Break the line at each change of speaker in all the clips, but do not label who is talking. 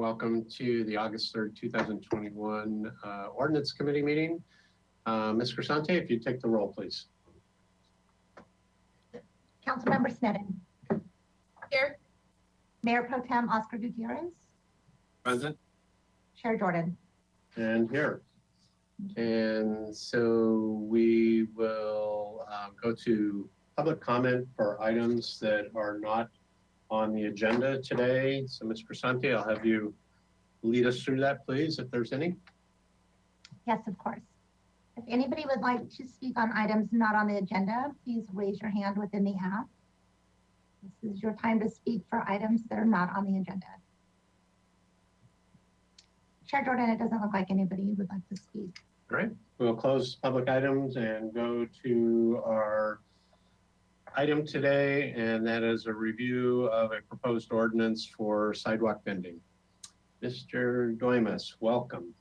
welcome to the August 3rd, 2021 Ordinance Committee meeting. Ms. Crisante, if you take the roll, please.
Councilmember Sneddon.
Here.
Mayor Pro Tem Oscar Gutierrez.
Present.
Chair Jordan.
And here. And so we will go to public comment for items that are not on the agenda today. So Ms. Crisante, I'll have you lead us through that, please, if there's any.
Yes, of course. If anybody would like to speak on items not on the agenda, please raise your hand within the app. This is your time to speak for items that are not on the agenda. Chair Jordan, it doesn't look like anybody would like to speak.
All right, we'll close public items and go to our item today, and that is a review of a proposed ordinance for sidewalk vending. Mr. Doimus, welcome.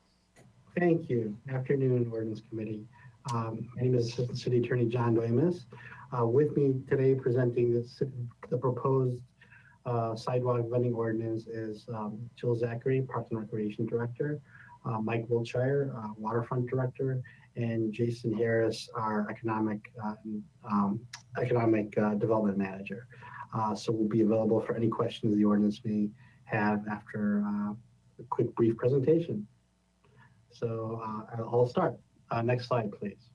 Thank you. Afternoon, Ordinance Committee. My name is Assistant City Attorney John Doimus. With me today presenting the proposed sidewalk vending ordinance is Jill Zachary, Parks and Recreation Director, Mike Wiltshire, Waterfront Director, and Jason Harris, our Economic Development Manager. So we'll be available for any questions the ordinance may have after a quick brief presentation. So I'll start. Next slide, please.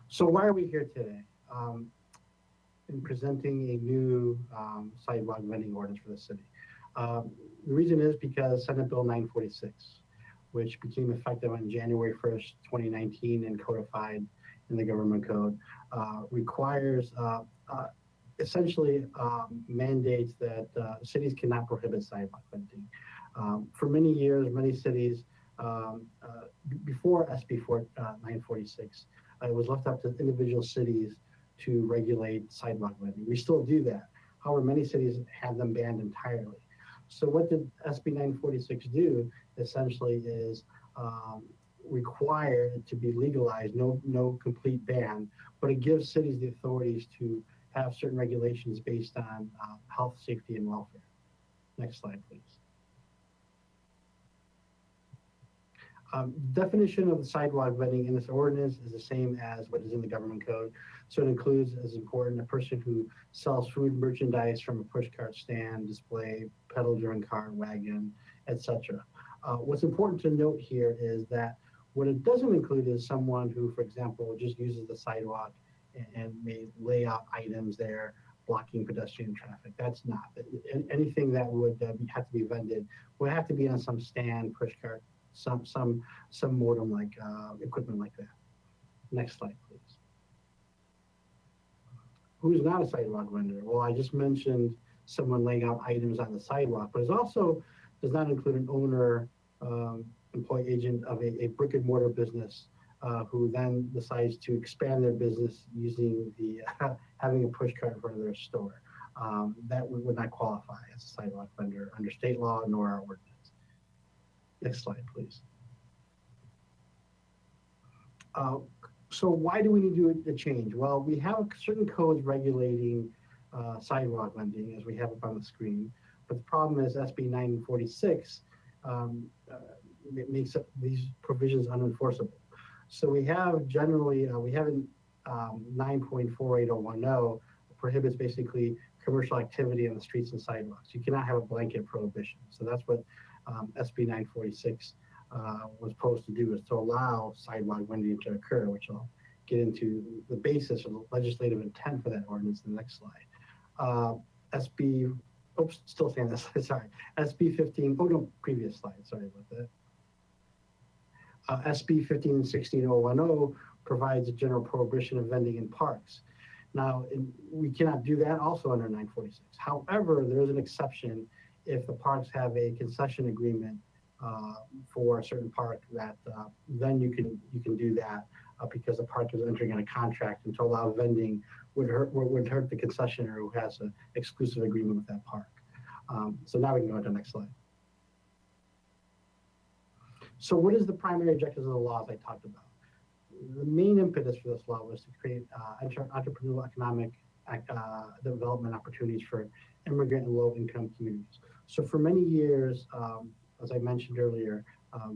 So why are we here today? In presenting a new sidewalk vending ordinance for the city. The reason is because Senate Bill 946, which became effective on January 1st, 2019 and codified in the government code, requires essentially mandates that cities cannot prohibit sidewalk vending. For many years, many cities, before SB 946, it was left up to individual cities to regulate sidewalk vending. We still do that. However, many cities have them banned entirely. So what did SB 946 do essentially is require it to be legalized, no complete ban, but it gives cities the authorities to have certain regulations based on health, safety, and welfare. Next slide, please. Definition of the sidewalk vending in this ordinance is the same as what is in the government code. So it includes, as important, a person who sells food merchandise from a pushcart stand, display, pedal-driven cart, wagon, etc. What's important to note here is that what it doesn't include is someone who, for example, just uses the sidewalk and may lay out items there, blocking pedestrian traffic. That's not. Anything that would have to be vended would have to be on some stand, pushcart, some modem like equipment like that. Next slide, please. Who's not a sidewalk vendor? Well, I just mentioned someone laying out items on the sidewalk, but it also does not include an owner, employee agent of a brick and mortar business who then decides to expand their business using the having a push cart in front of their store. That would not qualify as a sidewalk vendor under state law nor our ordinance. Next slide, please. So why do we need to do the change? Well, we have certain codes regulating sidewalk vending, as we have up on the screen. But the problem is SB 946 makes these provisions unenforceable. So we have generally, we have in 9.48010 prohibits basically commercial activity on the streets and sidewalks. You cannot have a blanket prohibition. So that's what SB 946 was supposed to do, is to allow sidewalk vending to occur, which I'll get into the basis of the legislative intent for that ordinance in the next slide. SB, oops, still saying this, sorry. SB 15, oh no, previous slide, sorry about that. SB 15-16010 provides a general prohibition of vending in parks. Now, we cannot do that also under 946. However, there is an exception if the parks have a concession agreement for a certain park that then you can do that because the park is entering in a contract, and to allow vending would hurt the concessionaire who has an exclusive agreement with that park. So now we can go to the next slide. So what is the primary objectives of the laws I talked about? The main impetus for this law was to create entrepreneurial economic development opportunities for immigrant and low-income communities. So for many years, as I mentioned earlier,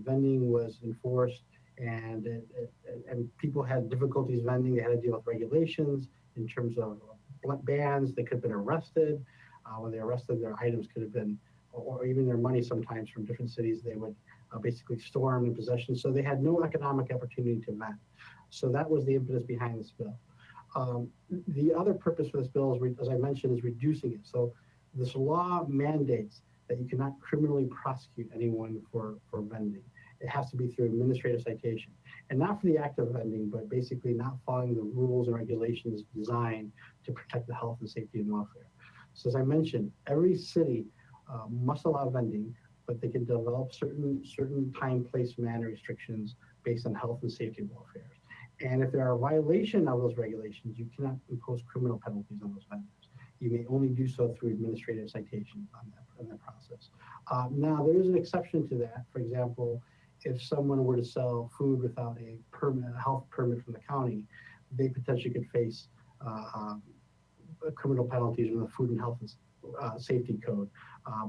vending was enforced, and people had difficulties vending. They had to deal with regulations in terms of bans. They could have been arrested. When they arrested, their items could have been, or even their money sometimes from different cities, they would basically store them in possession. So they had no economic opportunity to vend. So that was the impetus behind this bill. The other purpose for this bill, is, as I mentioned, is reducing it. So this law mandates that you cannot criminally prosecute anyone for vending. It has to be through administrative citation, and not for the act of vending, but basically not following the rules and regulations designed to protect the health and safety and welfare. So as I mentioned, every city must allow vending, but they can develop certain time, place, manner restrictions based on health and safety and welfare. And if there are a violation of those regulations, you cannot impose criminal penalties on those vendors. You may only do so through administrative citation on that process. Now, there is an exception to that. For example, if someone were to sell food without a health permit from the county, they potentially could face criminal penalties from the Food and Health and Safety Code.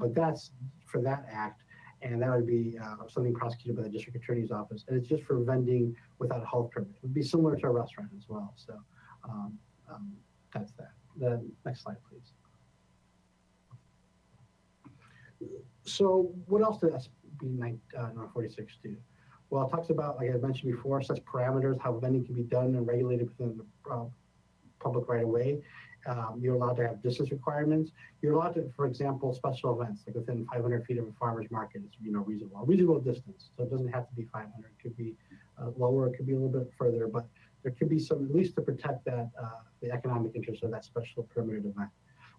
But that's for that act, and that would be something prosecuted by the district attorney's office. And it's just for vending without a health permit. It would be similar to a restaurant as well. So that's that. The next slide, please. So what else does SB 946 do? Well, it talks about, like I mentioned before, sets parameters, how vending can be done and regulated within the public right of way. You're allowed to have distance requirements. You're allowed to, for example, special events, like within 500 feet of a farmer's market is reasonable. A reasonable distance. So it doesn't have to be 500. It could be lower. It could be a little bit further, but there could be some, at least to protect that the economic interest of that special permitted event.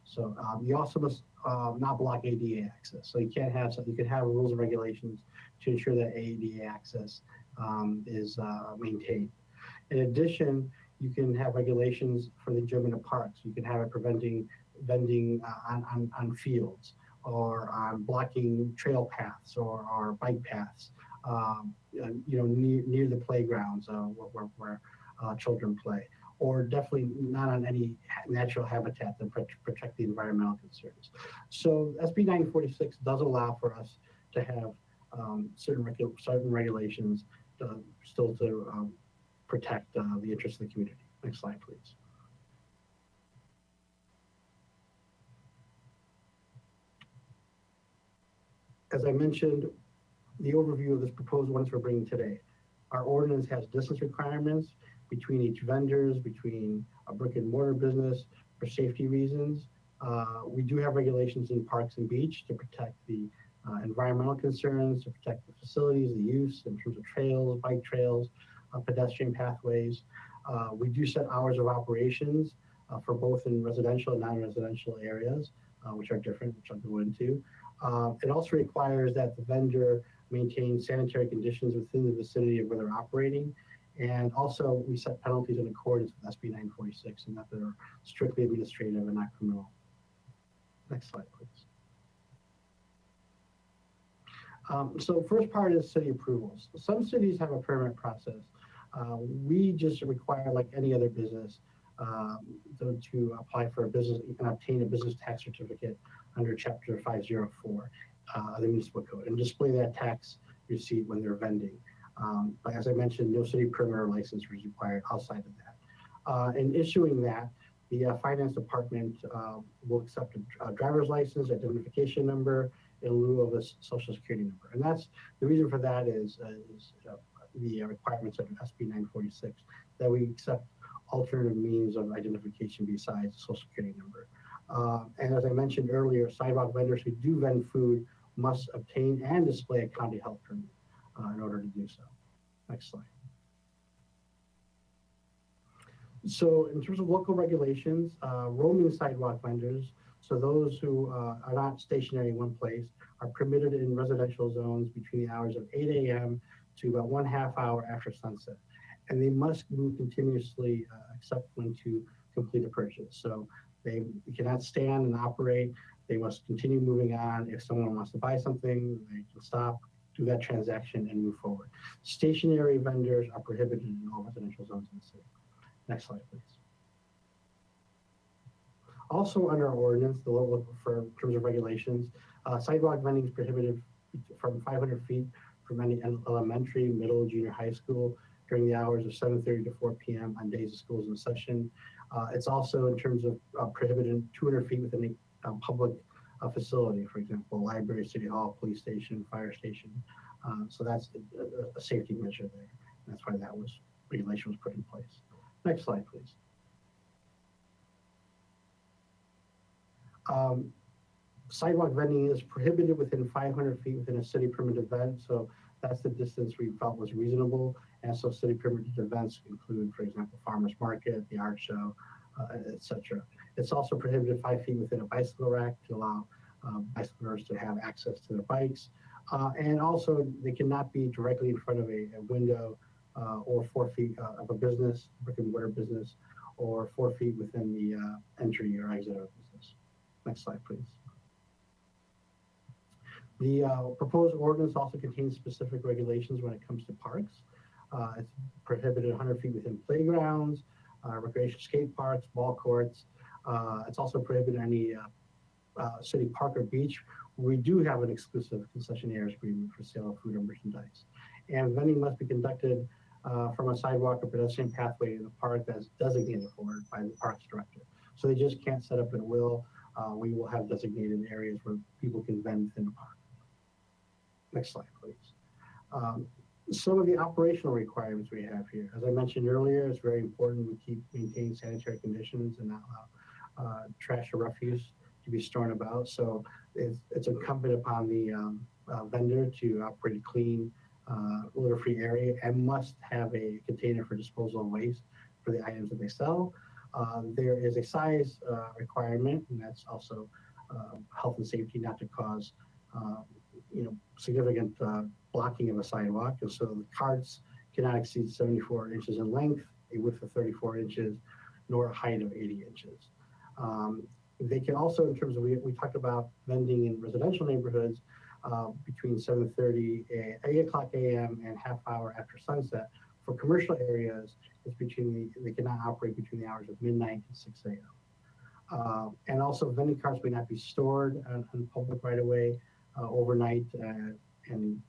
So you also must not block ADA access. So you can't have, you could have rules and regulations to ensure that ADA access is maintained. In addition, you can have regulations for the enjoyment of parks. You can have it preventing vending on fields, or on blocking trail paths or bike paths, near the playgrounds where children play, or definitely not on any natural habitat that protect the environmental concerns. So SB 946 does allow for us to have certain regulations still to protect the interests of the community. Next slide, please. As I mentioned, the overview of this proposed ordinance we're bringing today. Our ordinance has distance requirements between each vendors, between a brick and mortar business for safety reasons. We do have regulations in parks and beach to protect the environmental concerns, to protect the facilities, the use in terms of trails, bike trails, pedestrian pathways. We do set hours of operations for both in residential and non-residential areas, which are different, which I'll go into. It also requires that the vendor maintain sanitary conditions within the vicinity of where they're operating. And also we set penalties in accordance with SB 946, and that they're strictly administrative and not criminal. Next slide, please. So first part is city approvals. Some cities have a permit process. We just require, like any other business, to apply for a business. You can obtain a business tax certificate under Chapter 504 of the municipal code and display that tax receipt when they're vending. But as I mentioned, no city permit or license is required outside of that. In issuing that, the finance department will accept a driver's license, identification number, in lieu of a social security number. And that's the reason for that is the requirements of SB 946, that we accept alternative means of identification besides the social security number. And as I mentioned earlier, sidewalk vendors who do vend food must obtain and display a county health permit in order to do so. Next slide. So in terms of local regulations, roaming sidewalk vendors, so those who are not stationary in one place, are permitted in residential zones between the hours of 8 a.m. to about 1/2 hour after sunset. And they must move continuously except when to complete a purchase. So they cannot stand and operate. They must continue moving on. If someone wants to buy something, they can stop, do that transaction, and move forward. Stationary vendors are prohibited in all residential zones in the city. Next slide, please. Also under our ordinance, the local for in terms of regulations, sidewalk vending is prohibited from 500 feet from any elementary, middle, junior high school during the hours of 7:30 to 4 p.m. on days of schools in session. It's also in terms of prohibited 200 feet within a public facility, for example, library, city hall, police station, fire station. So that's a safety measure there. That's why that regulation was put in place. Next slide, please. Sidewalk vending is prohibited within 500 feet within a city permitted event. So that's the distance we felt was reasonable. And so city permitted events include, for example, farmers market, the art show, etc. It's also prohibited 5 feet within a bicycle rack to allow bicyclers to have access to their bikes. And also they cannot be directly in front of a window or 4 feet of a business, brick and mortar business, or 4 feet within the entry or exit of a business. Next slide, please. The proposed ordinance also contains specific regulations when it comes to parks. It's prohibited 100 feet within playgrounds, recreation skate parks, ball courts. It's also prohibited any city park or beach. We do have an exclusive concessionaires agreement for sale of food or merchandise. And vending must be conducted from a sidewalk or pedestrian pathway in the park that's designated for by the parks director. So they just can't set up at will. We will have designated areas where people can vend within the park. Next slide, please. Some of the operational requirements we have here. As I mentioned earlier, it's very important we maintain sanitary conditions and not allow trash or refuse to be stored about. So it's incumbent upon the vendor to operate a clean, litter-free area and must have a container for disposal of waste for the items that they sell. There is a size requirement, and that's also health and safety, not to cause significant blocking of a sidewalk. And so the carts cannot exceed 74 inches in length, a width of 34 inches, nor a height of 80 inches. They can also, in terms of, we talked about vending in residential neighborhoods between 7:30 and 8 o'clock a.m. and half hour after sunset. For commercial areas, it's they cannot operate between the hours of midnight and 6 a.m. And also vending carts may not be stored on public right away overnight and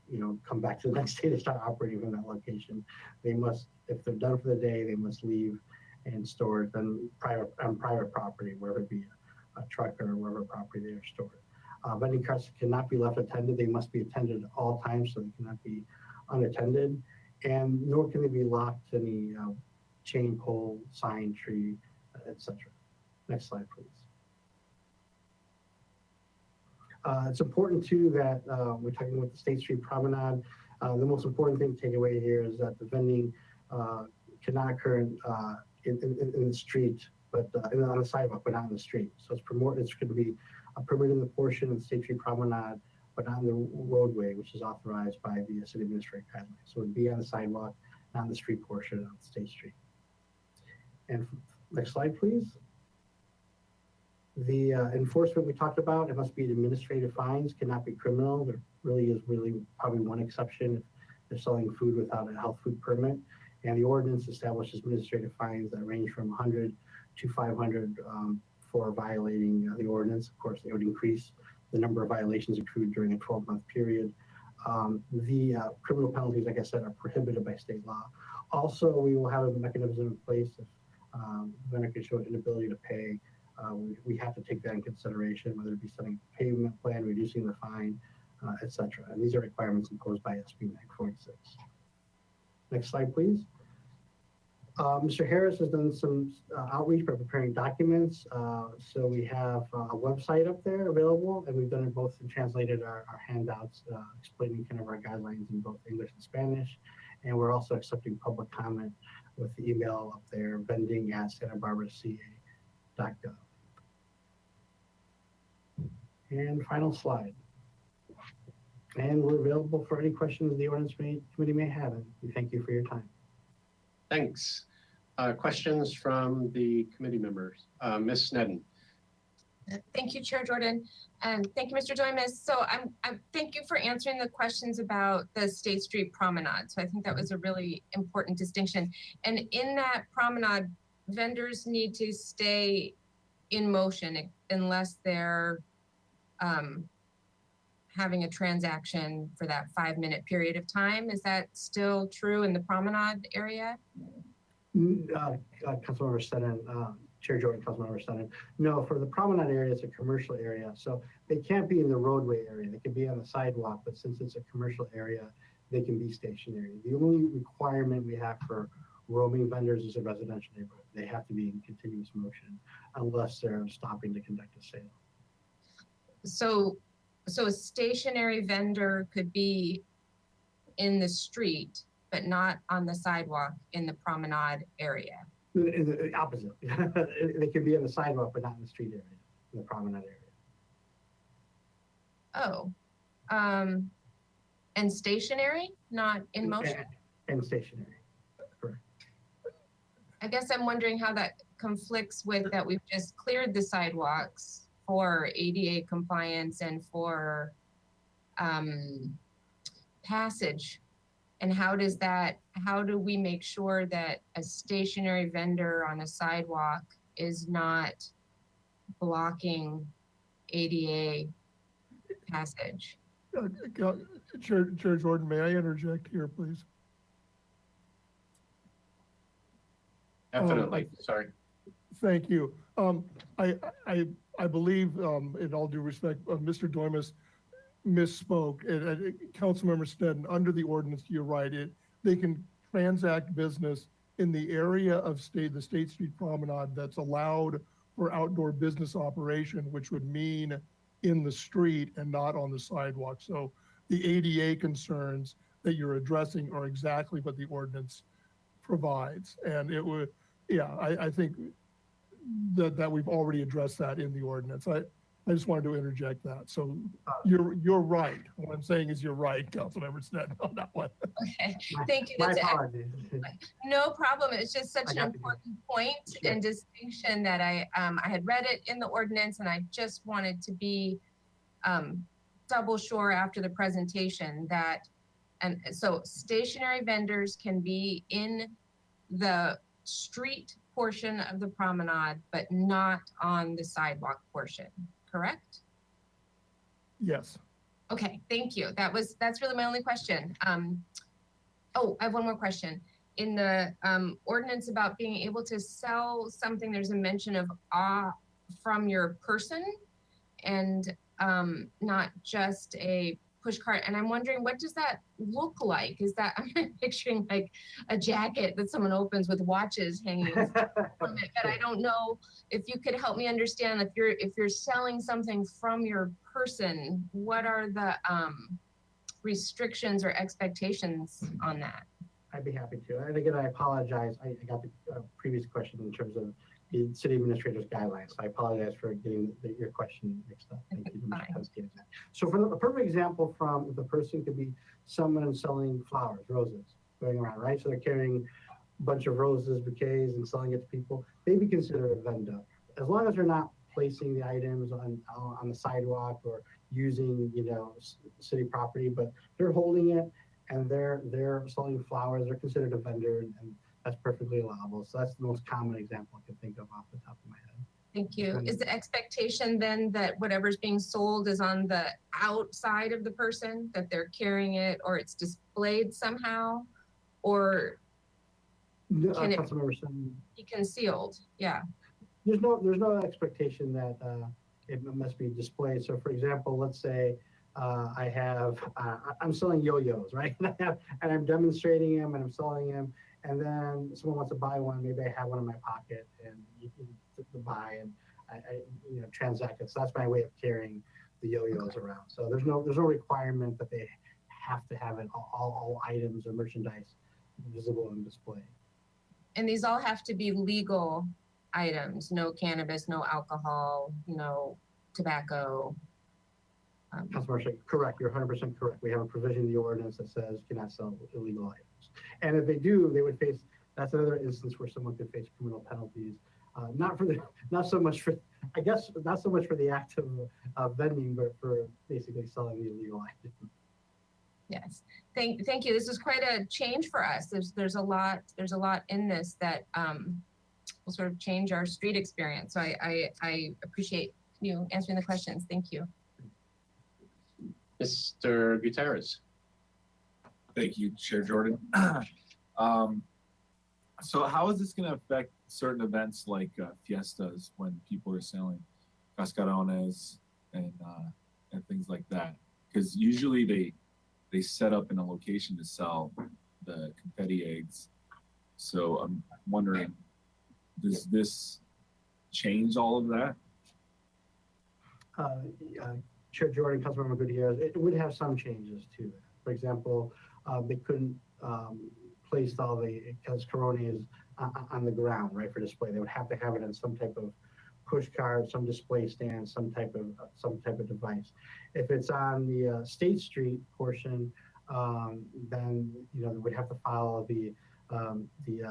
come back to the next day to start operating from that location. They must, if they're done for the day, they must leave and store it on private property, wherever it be a truck or wherever property they are stored. Vending carts cannot be left attended. They must be attended at all times, so they cannot be unattended. And nor can they be locked to any chain, pole, sign, tree, etc. Next slide, please. It's important too that we're talking about the State Street Promenade. The most important thing to take away here is that the vending cannot occur in the street, but on the sidewalk, but not in the street. So it's going to be permitted in the portion of the State Street Promenade, but not in the roadway, which is authorized by the city administrative guidelines. So it would be on the sidewalk, not in the street portion of the State Street. And next slide, please. The enforcement we talked about, it must be administrative fines, cannot be criminal. There really is probably one exception if they're selling food without a health food permit. And the ordinance establishes administrative fines that range from 100 to 500 for violating the ordinance. Of course, they would increase the number of violations accrued during a 12-month period. The criminal penalties, like I said, are prohibited by state law. Also, we will have a mechanism in place if the vendor can show an inability to pay. We have to take that in consideration, whether it be setting a payment plan, reducing the fine, etc. And these are requirements imposed by SB 946. Next slide, please. Mr. Harris has done some outreach by preparing documents. So we have a website up there available, and we've done it both and translated our handouts explaining kind of our guidelines in both English and Spanish. And we're also accepting public comment with the email up there, vending@santabarbaraca.gov. And final slide. And we're available for any questions the ordinance committee may have. And we thank you for your time.
Thanks. Questions from the committee members? Ms. Sneddon.
Thank you, Chair Jordan, and thank you, Mr. Doimus. So I thank you for answering the questions about the State Street Promenade. So I think that was a really important distinction. And in that promenade, vendors need to stay in motion unless they're having a transaction for that 5-minute period of time. Is that still true in the promenade area?
Councilmember Sutton, Chair Jordan, Councilmember Sutton. No, for the promenade area, it's a commercial area. So they can't be in the roadway area. They can be on the sidewalk, but since it's a commercial area, they can be stationary. The only requirement we have for roaming vendors is a residential neighborhood. They have to be in continuous motion unless they're stopping to conduct a sale.
So a stationary vendor could be in the street, but not on the sidewalk in the promenade area.
The opposite. They could be on the sidewalk, but not in the street area, in the promenade area.
Oh, and stationary, not in motion?
And stationary, correct.
I guess I'm wondering how that conflicts with that we've just cleared the sidewalks for ADA compliance and for passage. And how do we make sure that a stationary vendor on a sidewalk is not blocking ADA passage?
Chair Jordan, may I interject here, please?
Definitely, sorry.
Thank you. I believe, in all due respect, Mr. Doimus misspoke. Councilmember Sneddon, under the ordinance, you're right. They can transact business in the area of the State Street Promenade that's allowed for outdoor business operation, which would mean in the street and not on the sidewalk. So the ADA concerns that you're addressing are exactly what the ordinance provides. And it would, yeah, I think that we've already addressed that in the ordinance. I just wanted to interject that. So you're right. What I'm saying is you're right, Councilmember Sneddon, on that one.
Okay, thank you.
My
That's
apologies.
no problem. It's just such
I
an
got you.
important point
Sure.
and distinction that I had read it in the ordinance, and I just wanted to be double sure after the presentation that, and so stationary vendors can be in the street portion of the promenade, but not on the sidewalk portion, correct?
Yes.
Okay, thank you. That's really my only question. Oh, I have one more question. In the ordinance about being able to sell something, there's a mention of from your person and not just a push cart. And I'm wondering, what does that look like? Is that, I'm picturing like a jacket that someone opens with watches hanging from it, but I don't know if you could help me understand if you're selling something from your person, what are the restrictions or expectations on that?
I'd be happy to. And again, I apologize. I got the previous question in terms of the city administrator's guidelines. So I apologize for getting your question mixed up. Thank you. So for a perfect example from the person could be someone selling flowers, roses going around, right? So they're carrying a bunch of roses, bouquets, and selling it to people. They'd be considered a vendor. As long as they're not placing the items on the sidewalk or using, city property, but they're holding it and they're selling flowers, they're considered a vendor, and that's perfectly allowable. So that's the most common example I can think of off the top of my head.
Thank you. Is the expectation then that whatever's being sold is on the outside of the person, that they're carrying it, or it's displayed somehow, or can it be concealed? Yeah.
There's no expectation that it must be displayed. So for example, let's say I'm selling yo-yos, right? and I'm demonstrating them and I'm selling them. And then someone wants to buy one. Maybe I have one in my pocket, and you can buy and I transact it. So that's my way of carrying the yo-yos around. So there's no requirement that they have to have it all items or merchandise visible and displayed.
And these all have to be legal items. No cannabis, no alcohol, no tobacco.
Councilmember, correct. You're 100% correct. We have a provision in the ordinance that says you cannot sell illegal items. And if they do, they would face, that's another instance where someone could face criminal penalties. Not so much for the act of vending, but for basically selling the illegal item.
Yes, thank you. This is quite a change for us. There's a lot in this that will sort of change our street experience. So I appreciate you answering the questions. Thank you.
Mr. Gutierrez.
Thank you, Chair Jordan. So how is this going to affect certain events like fiestas when people are selling cascarones and things like that? Because usually they set up in a location to sell the confetti eggs. So I'm wondering, does this change all of that?
Chair Jordan, Councilmember Gutierrez, it would have some changes to that. For example, they couldn't place all the cascarones on the ground, right, for display. They would have to have it in some type of push cart, some display stand, some type of device. If it's on the State Street portion, then they would have to follow the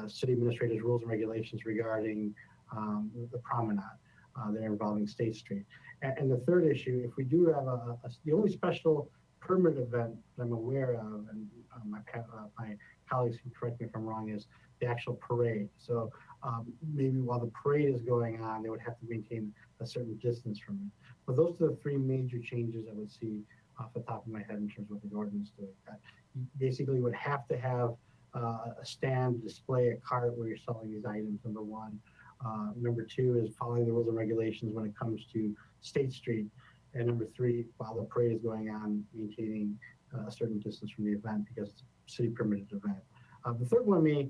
city administrator's rules and regulations regarding the promenade there involving State Street. And the third issue, if we do have the only special permit event that I'm aware of, and my colleagues can correct me if I'm wrong, is the actual parade. So maybe while the parade is going on, they would have to maintain a certain distance from it. But those are the three major changes I would see off the top of my head in terms of what the ordinance doing. You basically would have to have a stand, display, a cart where you're selling these items, number one. Number two is following the rules and regulations when it comes to State Street. And number three, while the parade is going on, maintaining a certain distance from the event because it's a city permitted event. The third one may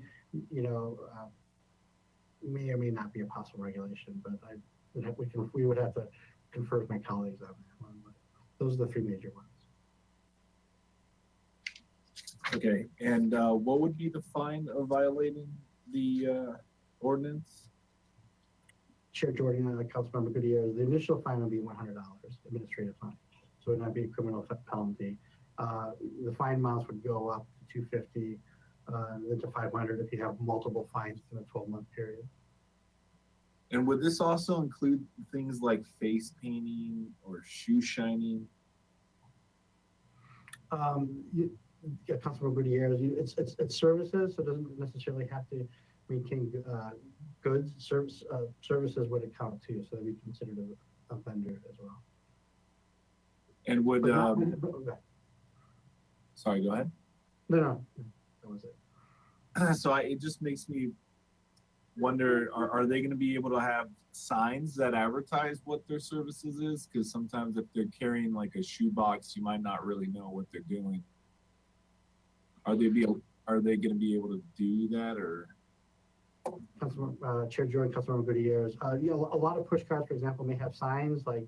or may not be a possible regulation, but we would have to confer with my colleagues on that one. But those are the three major ones.
Okay, and what would be the fine of violating the ordinance?
Chair Jordan, Councilmember Gutierrez, the initial fine would be $100, administrative fine. So it would not be a criminal penalty. The fine amounts would go up to $250, then to $500 if you have multiple fines in a 12-month period.
And would this also include things like face painting or shoe shining?
Councilmember Gutierrez, it's services, so it doesn't necessarily have to maintain goods. Services would account too, so that we considered a vendor as well.
And would sorry, go ahead.
No, that was it.
So it just makes me wonder, are they going to be able to have signs that advertise what their services is? Because sometimes if they're carrying like a shoebox, you might not really know what they're doing. Are they going to be able to do that, or?
Chair Jordan, Councilmember Gutierrez, a lot of push carts, for example, may have signs like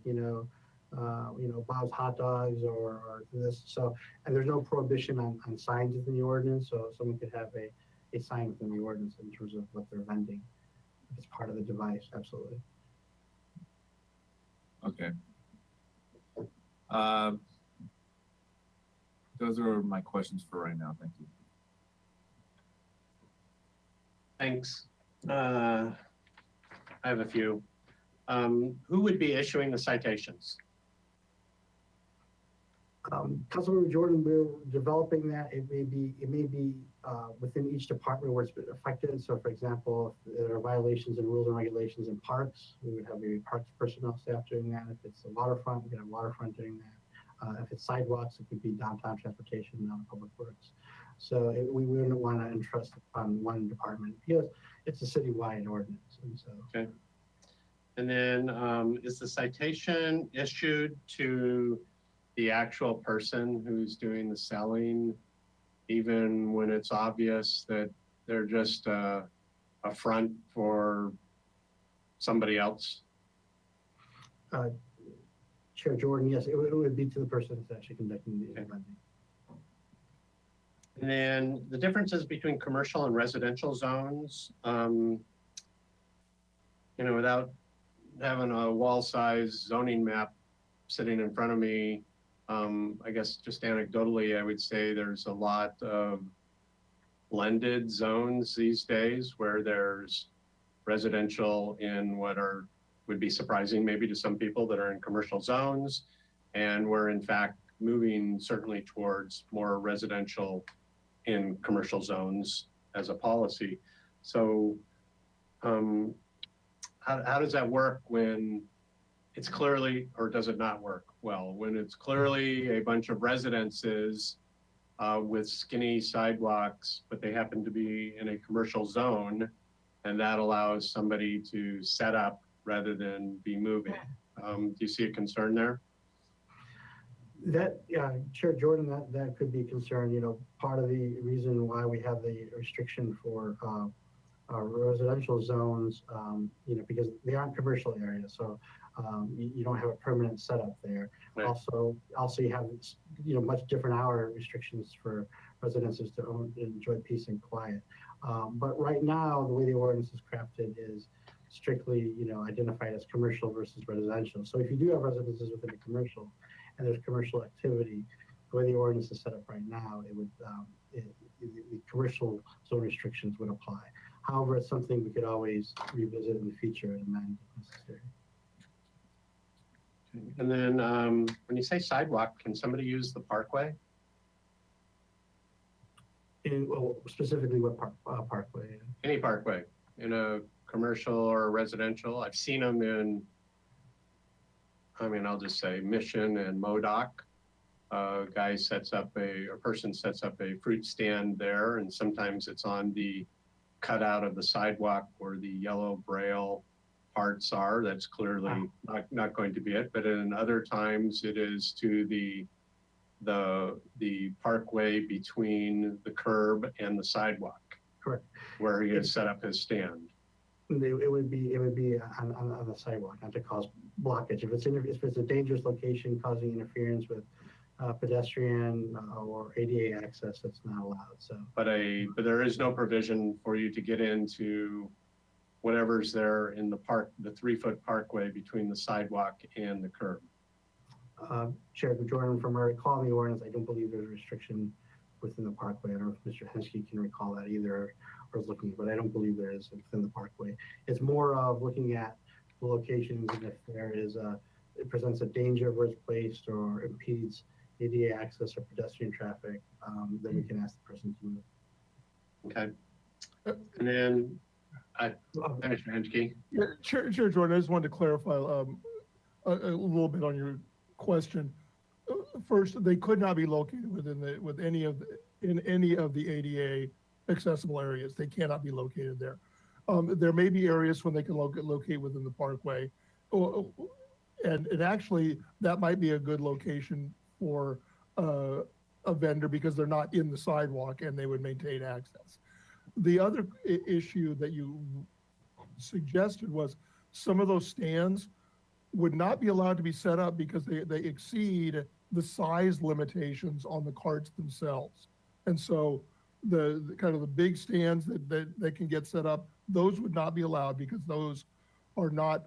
Bob's Hot Dogs or this. So, and there's no prohibition on signs within the ordinance. So someone could have a sign within the ordinance in terms of what they're vending. It's part of the device, absolutely.
Okay. Those are my questions for right now. Thank you.
Thanks. I have a few. Who would be issuing the citations?
Councilmember Jordan, we're developing that. It may be within each department where it's been affected. So, for example, if there are violations in rules and regulations in parks, we would have a parks personnel staff doing that. If it's a waterfront, we could have waterfront doing that. If it's sidewalks, it could be downtown transportation, non-public works. So we wouldn't want to entrust upon one department because it's a citywide ordinance. And so.
Okay. And then is the citation issued to the actual person who's doing the selling, even when it's obvious that they're just a front for somebody else?
Chair Jordan, yes, it would be to the person that's actually conducting the vending.
And then the differences between commercial and residential zones, without having a wall-size zoning map sitting in front of me, I guess just anecdotally, I would say there's a lot of blended zones these days where there's residential in would be surprising maybe to some people that are in commercial zones, and we're in fact moving certainly towards more residential in commercial zones as a policy. So how does that work when it's clearly, or does it not work well? When it's clearly a bunch of residences with skinny sidewalks, but they happen to be in a commercial zone, and that allows somebody to set up rather than be moving. Do you see a concern there?
That, yeah, Chair Jordan, that could be a concern. You know, part of the reason why we have the restriction for residential zones, you know, because they aren't commercial areas, so you don't have a permanent setup there.
Right.
Also, you have, you know, much different hour restrictions for residences to enjoy peace and quiet. But right now, the way the ordinance is crafted is strictly, you know, identified as commercial versus residential. So if you do have residences within a commercial and there's commercial activity, the way the ordinance is set up right now, it would, the commercial zone restrictions would apply. However, it's something we could always revisit in the future and amend if necessary.
And then when you say sidewalk, can somebody use the parkway?
Well, specifically what parkway?
Any parkway in a commercial or residential? I've seen them in, I mean, I'll just say Mission and Modoc. A person sets up a fruit stand there, and sometimes it's on the cutout of the sidewalk where the yellow braille parts are. That's clearly not going to be it. But in other times, it is to the parkway between the curb and the sidewalk.
Correct.
Where he has set up his stand.
It would be on the sidewalk, not to cause blockage. If it's a dangerous location causing interference with pedestrian or ADA access, that's not allowed. So,
but there is no provision for you to get into whatever's there in the park, the 3-foot parkway between the sidewalk and the curb.
Chair Jordan, from my recall in the ordinance, I don't believe there's a restriction within the parkway. I don't know if Mr. Hensky can recall that either, or is looking, but I don't believe there is within the parkway. It's more of looking at the locations, and if there is it presents a danger where it's placed or impedes ADA access or pedestrian traffic, then we can ask the person to move.
Okay. And then, Mr. Hensky.
Yeah, Chair Jordan, I just wanted to clarify a little bit on your question. First, they could not be located in any of the ADA accessible areas. They cannot be located there. There may be areas when they can locate within the parkway, and actually that might be a good location for a vendor because they're not in the sidewalk and they would maintain access. The other issue that you suggested was some of those stands would not be allowed to be set up because they exceed the size limitations on the carts themselves. And so the kind of the big stands that can get set up, those would not be allowed because those are not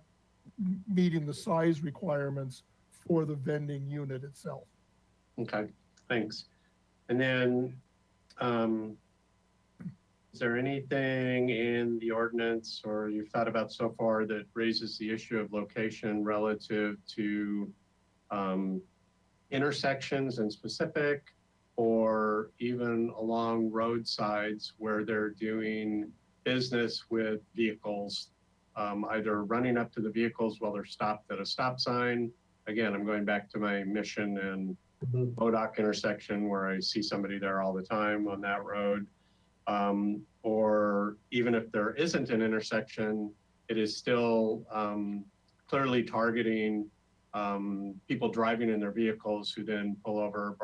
meeting the size requirements for the vending unit itself.
Okay, thanks. And then, is there anything in the ordinance or you've thought about so far that raises the issue of location relative to intersections in specific, or even along roadsides where they're doing business with vehicles, either running up to the vehicles while they're stopped at a stop sign? Again, I'm going back to my Mission and Modoc intersection where I see somebody there all the time on that road. Or even if there isn't an intersection, it is still clearly targeting people driving in their vehicles who then pull over,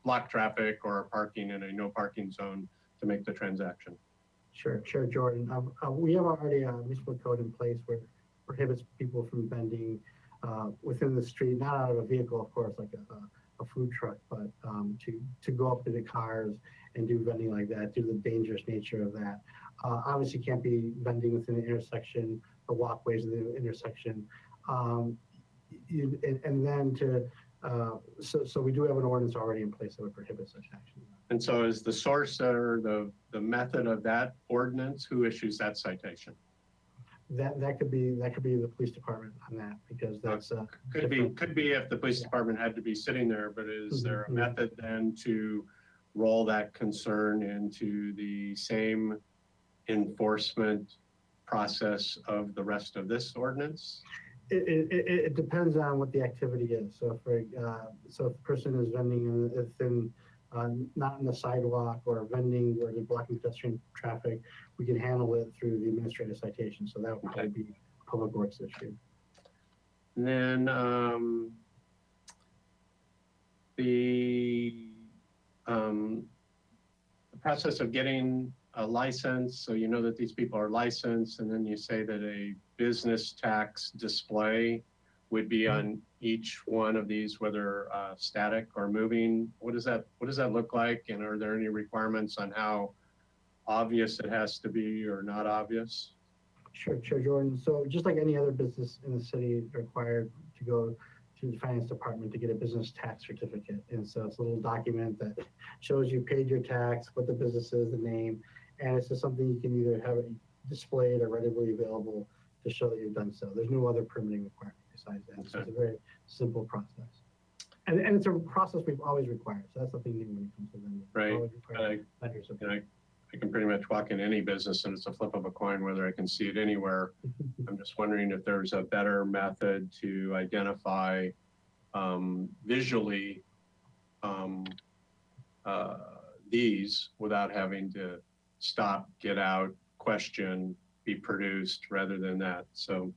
block traffic, or are parking in a no parking zone to make the transaction.
Sure, Jordan. We have already a municipal code in place where it prohibits people from vending within the street, not out of a vehicle, of course, like a food truck, but to go up to the cars and do vending like that due to the dangerous nature of that. Obviously can't be vending within the intersection, the walkways of the intersection. And then so we do have an ordinance already in place that would prohibit such action.
And so is the source or the method of that ordinance, who issues that citation?
That could be the police department on that, because that's
could be if the police department had to be sitting there, but is there a method then to roll that concern into the same enforcement process of the rest of this ordinance?
It depends on what the activity is. So so if a person is vending not in the sidewalk or vending where they're blocking pedestrian traffic, we can handle it through the administrative citation. So that would probably be a public works issue.
And then the process of getting a license, so you know that these people are licensed, and then you say that a business tax display would be on each one of these, whether static or moving. What does that look like? And are there any requirements on how obvious it has to be or not obvious?
Sure, Jordan. So just like any other business in the city, it's required to go to the finance department to get a business tax certificate. And so it's a little document that shows you paid your tax, what the business is, the name, and it's just something you can either have it displayed or readily available to show that you've done so. There's no other permitting requirement besides that. So it's a very simple process. And it's a process we've always required. So that's something new when it comes to vending.
Right.
Always required vendors of-
I can pretty much walk in any business and it's a flip of a coin whether I can see it anywhere. I'm just wondering if there's a better method to identify visually these without having to stop, get out, question, be produced rather than that. So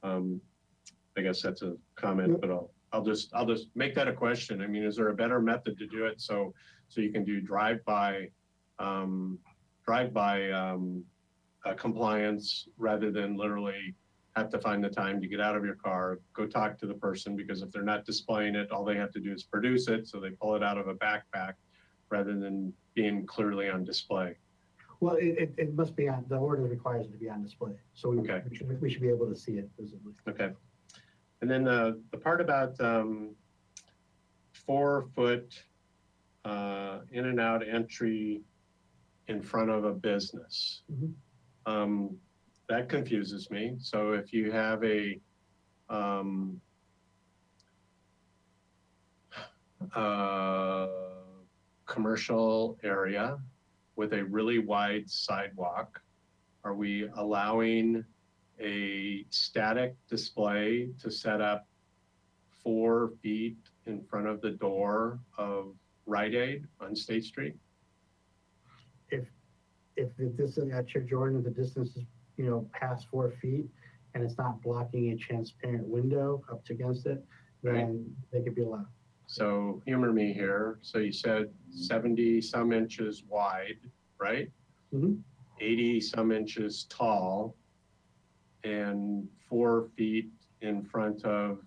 I guess that's a comment, but I'll just make that a question. I mean, is there a better method to do it so you can do drive-by compliance rather than literally have to find the time to get out of your car, go talk to the person, because if they're not displaying it, all they have to do is produce it. So they pull it out of a backpack rather than being clearly on display.
Well, it must be on, the ordinance requires it to be on display. So we should be able to see it visibly.
Okay. And then the part about 4 foot in and out entry in front of a business. That confuses me. So if you have a commercial area with a really wide sidewalk, are we allowing a static display to set up 4 feet in front of the door of Rite Aid on State Street?
If the distance at your Jordan, the distance is, past 4 feet and it's not blocking a transparent window up against it, then they could be allowed.
So humor me here. So you said 70 some inches wide, right? 80 some inches tall and 4 feet in front of,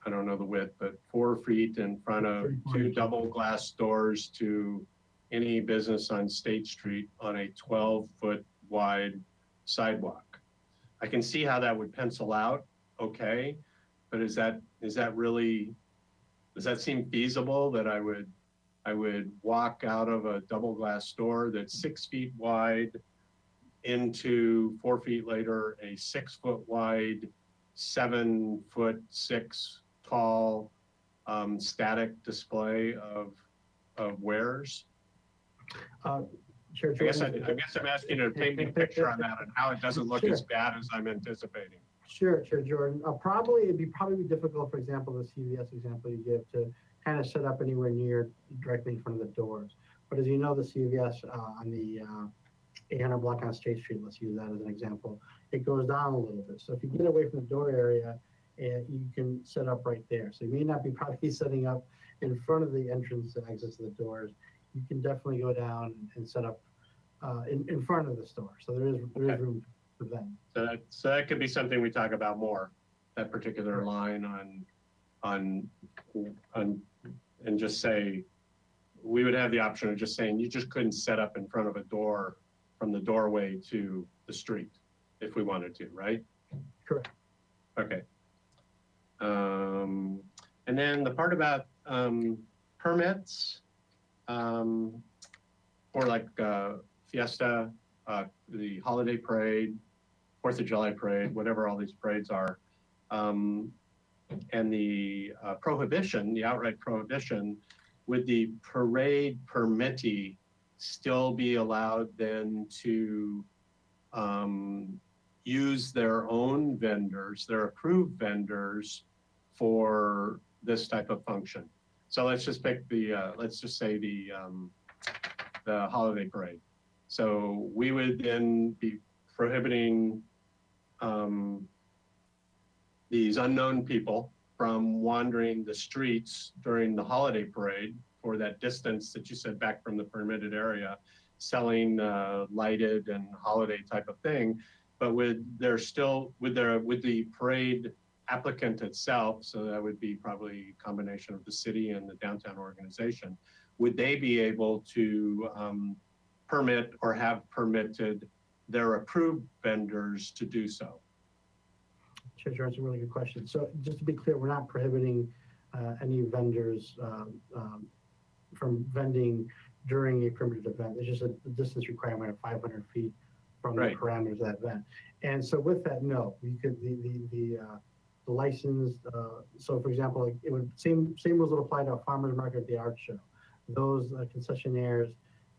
I don't know the width, but 4 feet in front of 2 double glass doors to any business on State Street on a 12-foot wide sidewalk. I can see how that would pencil out, okay, but does that seem feasible that I would walk out of a double glass door that's 6 feet wide into 4 feet later a 6 foot wide, 7 foot 6 tall static display of wares?
Chair
I guess I'm asking you to paint me a picture on that and how it doesn't look as bad as I'm anticipating.
Sure, Jordan. It'd be difficult, for example, the CVS example you give, to kind of set up anywhere near directly in front of the doors. But as you know, the CVS on the 800 block on State Street, let's use that as an example, it goes down a little bit. So if you get away from the door area, you can set up right there. So you may not be probably setting up in front of the entrance and exits of the doors. You can definitely go down and set up in front of the store. So there is room for them.
So that could be something we talk about more, that particular line on and just say, we would have the option of just saying, you just couldn't set up in front of a door from the doorway to the street if we wanted to, right?
Correct.
Okay. And then the part about permits for like Fiesta, the holiday parade, 4th of July parade, whatever all these parades are, and the prohibition, the outright prohibition, would the parade permittee still be allowed then to use their own vendors, their approved vendors for this type of function. So let's just pick let's just say the holiday parade. So we would then be prohibiting these unknown people from wandering the streets during the holiday parade for that distance that you said back from the permitted area, selling lighted and holiday type of thing. But with the parade applicant itself, so that would be probably a combination of the city and the downtown organization, would they be able to permit or have permitted their approved vendors to do so?
Chair, that's a really good question. So just to be clear, we're not prohibiting any vendors from vending during a permitted event. It's just a distance requirement of 500 feet from the parameters of that event. And so with that, no, we could, the license, so for example, like it would, same rules would apply to a farmer's market at the art show. Those concessionaires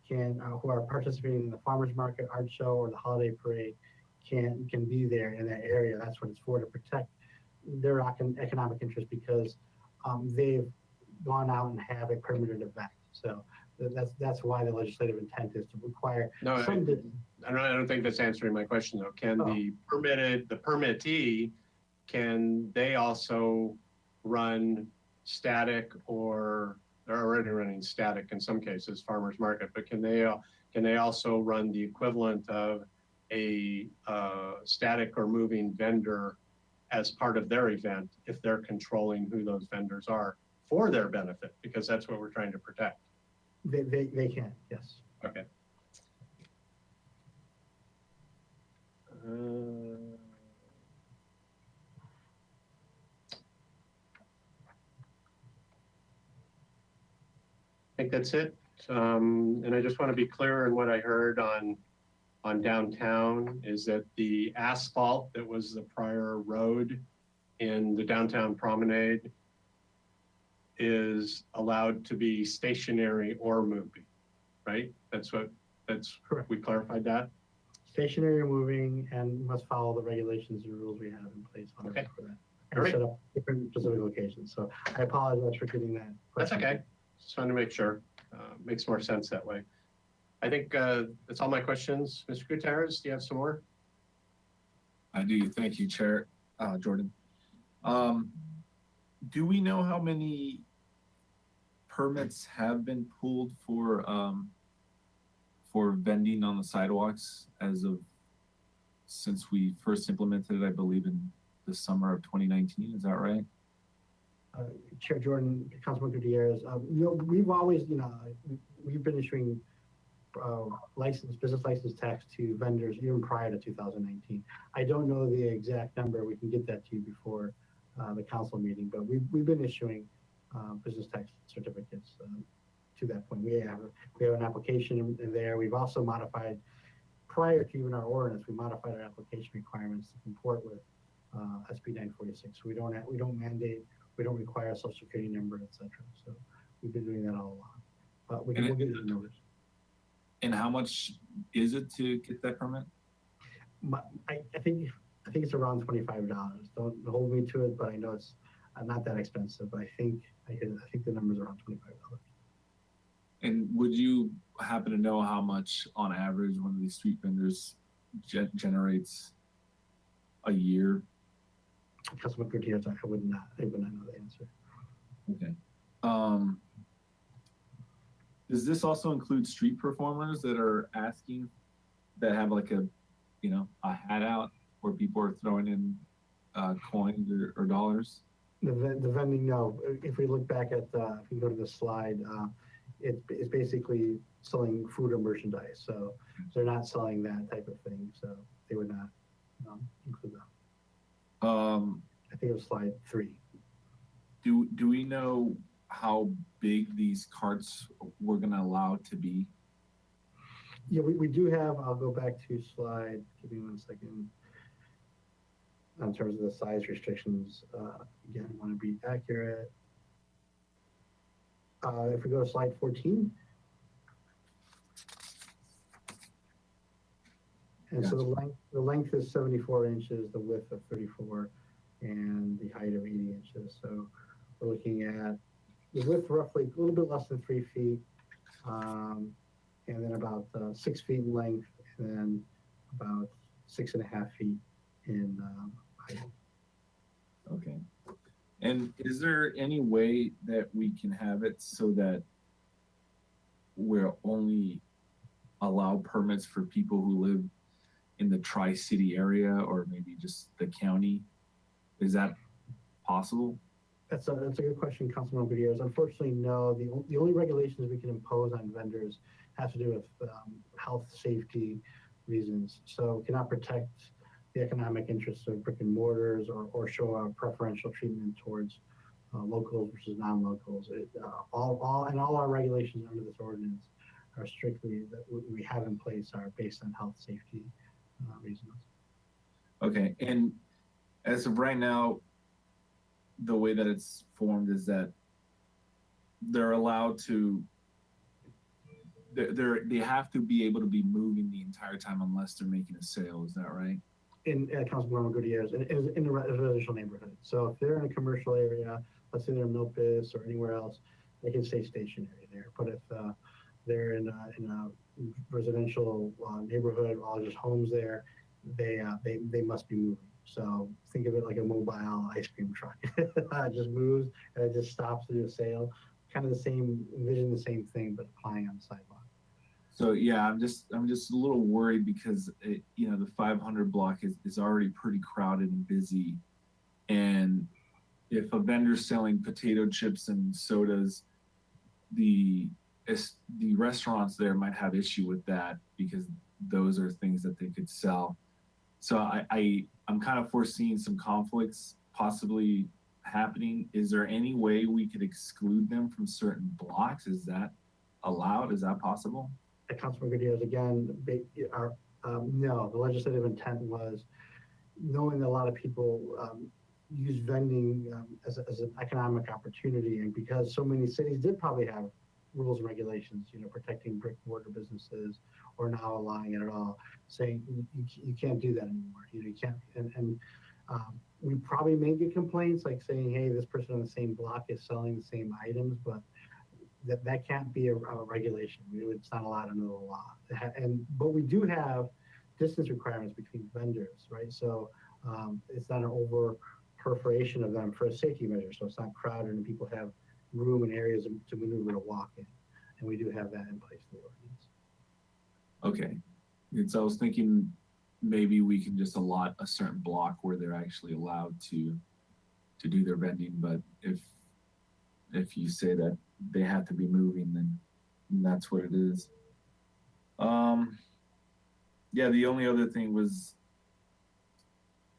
who are participating in the farmer's market, art show, or the holiday parade can be there in that area. That's what it's for, to protect their economic interest, because they've gone out and have a permitted event. So that's why the legislative intent is to require some.
I don't think that's answering my question though. Can the permittee, can they also run static, or they're already running static in some cases, farmers market, but can they also run the equivalent of a static or moving vendor as part of their event if they're controlling who those vendors are for their benefit, because that's what we're trying to protect?
They can, yes.
Okay. I think that's it. And I just want to be clear on what I heard on downtown is that the asphalt that was the prior road in the downtown promenade is allowed to be stationary or moving, right? That's correct. We clarified that.
Stationary or moving, and must follow the regulations and rules we have in place for that. And set up different specific locations. So I apologize for getting that question.
That's okay. Just trying to make sure. Makes more sense that way. I think that's all my questions. Mr. Gutierrez, do you have some more?
I do. Thank you, Chair Jordan. Do we know how many permits have been pulled for vending on the sidewalks since we first implemented it, I believe in the summer of 2019? Is that right?
Chair Jordan, Councilman Gutierrez, we've always, we've been issuing business license tax to vendors even prior to 2019. I don't know the exact number. We can get that to you before the council meeting, but we've been issuing business tax certificates to that point. We have an application in there. We've also modified, prior to even our ordinance, we modified our application requirements to comport with SB 946. We don't mandate, we don't require a social security number, etc. So we've been doing that all along. But we'll get you the numbers.
And how much is it to get that permit?
I think it's around $25. Don't hold me to it, but I know it's not that expensive. But I think the number's around $25.
And would you happen to know how much, on average, one of these street vendors generates a year?
Councilman Gutierrez, I would not know the answer.
Okay. Does this also include street performers that are asking, that have like a hat out where people are throwing in coins or dollars?
The vending, no. If we look back at if you go to the slide, it's basically selling food or merchandise. So they're not selling that type of thing. So they would not include that. I think it was slide 3.
Do we know how big these carts we're going to allow to be?
Yeah, we do have. I'll go back to slide. Give me 1 second. In terms of the size restrictions, again, I want to be accurate. If we go to slide 14. And so the length is 74 inches, the width of 34, and the height of 80 inches. So we're looking at the width roughly a little bit less than 3 feet, and then about 6 feet in length, and then about 6.5 feet in height.
Okay. And is there any way that we can have it so that we're only allow permits for people who live in the Tri-City area or maybe just the county? Is that possible?
That's a good question, Councilman Gutierrez. Unfortunately, no. The only regulations we can impose on vendors have to do with health, safety reasons. So we cannot protect the economic interests of brick and mortars or show a preferential treatment towards locals versus non-locals. All our regulations under this ordinance are strictly that we have in place are based on health, safety reasons.
Okay. And as of right now, the way that it's formed is that they're allowed to, they have to be able to be moving the entire time unless they're making a sale. Is that right?
In Councilman Gutierrez, in a residential neighborhood. So if they're in a commercial area, let's say they're in Milpas or anywhere else, they can stay stationary there. But if they're in a residential neighborhood, all just homes there, they must be moving. So think of it like a mobile ice cream truck. It just moves and it just stops to do a sale. Kind of the same, envision the same thing, but applying on the sidewalk.
So yeah, I'm just a little worried because the 500 block is already pretty crowded and busy, and if a vendor's selling potato chips and sodas, the restaurants there might have issue with that because those are things that they could sell. So I'm kind of foreseeing some conflicts possibly happening. Is there any way we could exclude them from certain blocks? Is that allowed? Is that possible?
Councilman Gutierrez, again, no, the legislative intent was knowing that a lot of people use vending as an economic opportunity, and because so many cities did probably have rules and regulations, protecting brick and mortar businesses, or now allowing it at all, saying you can't do that anymore. You can't, and we probably may get complaints like saying, hey, this person on the same block is selling the same items, but that can't be a regulation. It's not allowed under the law. But we do have distance requirements between vendors, right? So it's not an over perforation of them for a safety measure. So it's not crowded and people have room and areas to maneuver to walk in. And we do have that in place in the ordinance.
Okay. And so I was thinking maybe we can just allot a certain block where they're actually allowed to do their vending, but if you say that they have to be moving, then that's what it is. Yeah, the only other thing was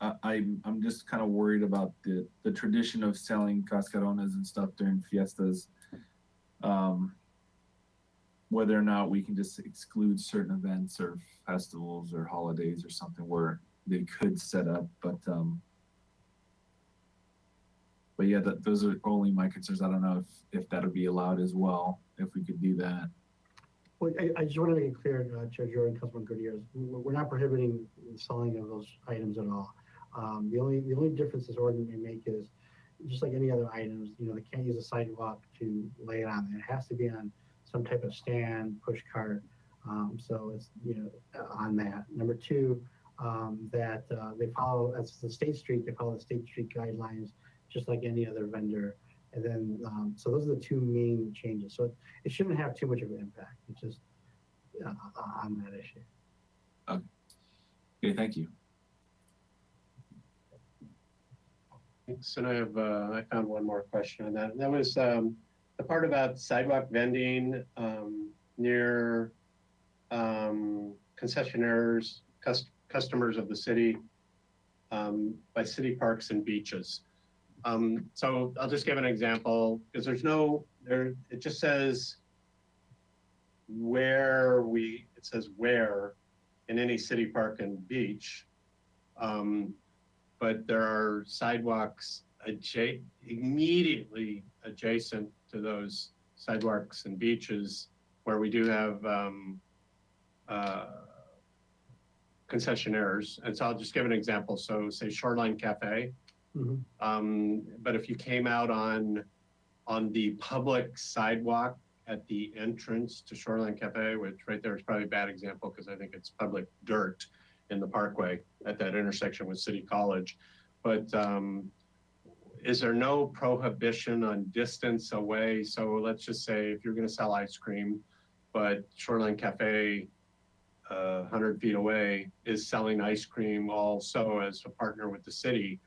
I'm just kind of worried about the tradition of selling cascarones and stuff during fiestas. Whether or not we can just exclude certain events or festivals or holidays or something where they could set up, but yeah, those are only my concerns. I don't know if that would be allowed as well, if we could do that.
Well, I just want to make it clear, Chair Jordan, Councilman Gutierrez, we're not prohibiting the selling of those items at all. The only difference this ordinance may make is, just like any other items, they can't use a sidewalk to lay it on. It has to be on some type of stand, push cart. So it's, on that. Number two, that they follow, as the state street, they follow the state street guidelines, just like any other vendor. And then, so those are the two main changes. So it shouldn't have too much of an impact. It's just on that issue.
Okay, thank you.
Thanks. And I found one more question on that. And that was the part about sidewalk vending near concessionaires, customers of the city, by city parks and beaches. So I'll just give an example because it just says where in any city park and beach. But there are sidewalks immediately adjacent to those sidewalks and beaches where we do have concessionaires. And so I'll just give an example. So say Shoreline Cafe.
Mhm.
But if you came out on the public sidewalk at the entrance to Shoreline Cafe, which right there is probably a bad example because I think it's public dirt in the parkway at that intersection with City College. But is there no prohibition on distance away? So let's just say if you're going to sell ice cream, but Shoreline Cafe 100 feet away is selling ice cream also as a partner with the city,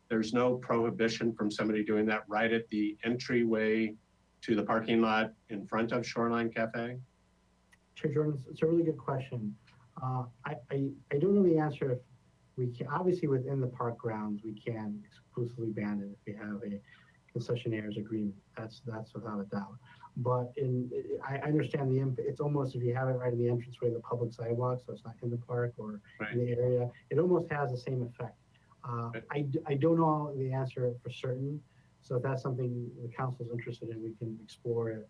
there's no prohibition from somebody doing that right at the entryway to the parking lot in front of Shoreline Cafe?
Chair Jordan, it's a really good question. I don't know the answer if we can, obviously within the park grounds, we can exclusively ban it if we have a concessionaire's agreement. That's without a doubt. But I understand it's almost, if you have it right in the entranceway of the public sidewalk, so it's not in the park or in the area, it almost has the same effect. I don't know the answer for certain. So if that's something the council's interested in, we can explore it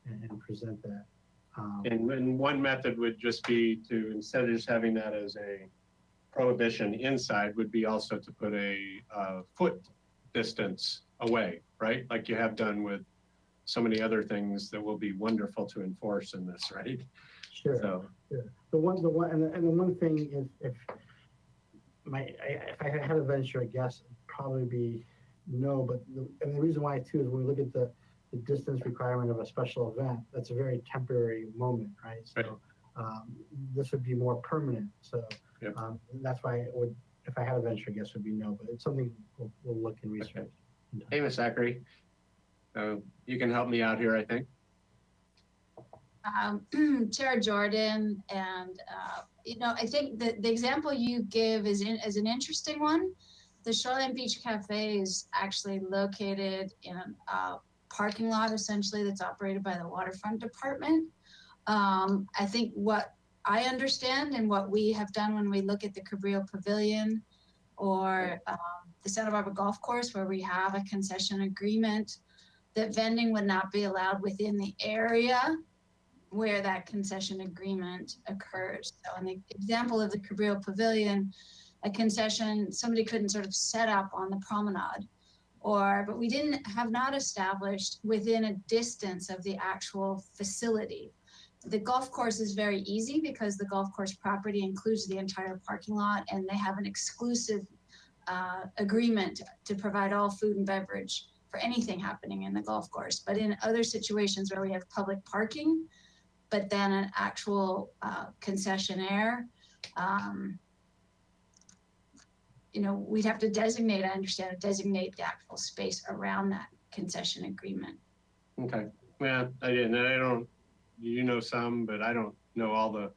and present that.
And one method would just be to, instead of just having that as a prohibition inside, would be also to put a foot distance away, right? Like you have done with so many other things that will be wonderful to enforce in this, right?
Sure.
So,
Yeah. The one thing is if I had a venture, I guess it'd probably be no, but the reason why too is when we look at the distance requirement of a special event, that's a very temporary moment, right? So this would be more permanent. So
yep.
That's why it would, if I had a venture, I guess would be no, but it's something we'll look and research.
Okay. Hey, Ms. Zachary, you can help me out here, I think.
Chair Jordan, and I think the example you give is an interesting one. The Shoreline Beach Cafe is actually located in a parking lot, essentially, that's operated by the waterfront department. I think what I understand and what we have done when we look at the Cabrillo Pavilion or the Santa Barbara Golf Course, where we have a concession agreement, that vending would not be allowed within the area where that concession agreement occurs. So in the example of the Cabrillo Pavilion, a concession, somebody couldn't sort of set up on the promenade, but we have not established within a distance of the actual facility. The golf course is very easy because the golf course property includes the entire parking lot, and they have an exclusive agreement to provide all food and beverage for anything happening in the golf course. But in other situations where we have public parking, but then an actual concessionaire, we'd have to designate the actual space around that concession agreement.
Okay. Yeah, I don't, you know some, but I don't know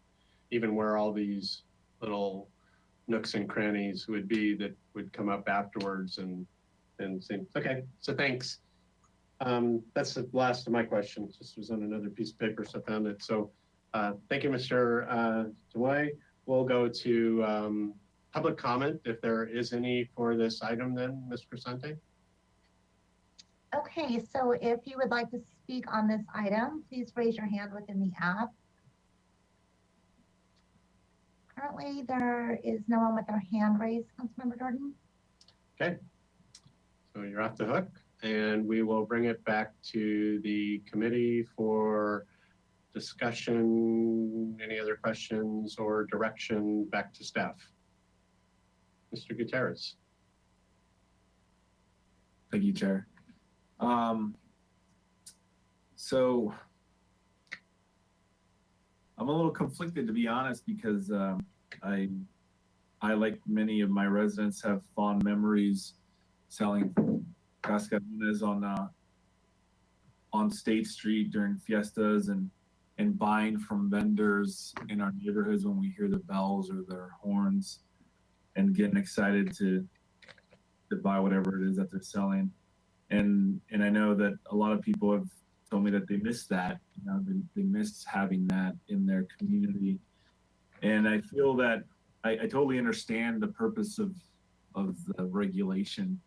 even where all these little nooks and crannies would be that would come up afterwards and think, okay, so thanks. That's the last of my questions. This was on another piece of paper, so I found it. So thank you, Mr. DeWay. We'll go to public comment, if there is any for this item then, Ms. Crescente.
Okay, so if you would like to speak on this item, please raise your hand within the app. Currently, there is no one with their hand raised, Councilmember Jordan.
Okay, so you're off the hook, and we will bring it back to the committee for discussion. Any other questions or direction back to staff? Mr. Gutierrez.
Thank you, Chair. So I'm a little conflicted, to be honest, because I, like many of my residents, have fond memories selling cascarones on State Street during fiestas and buying from vendors in our neighborhoods when we hear the bells or their horns and getting excited to buy whatever it is that they're selling. And I know that a lot of people have told me that they miss that, they miss having that in their community. And I feel that I totally understand the purpose of the regulation,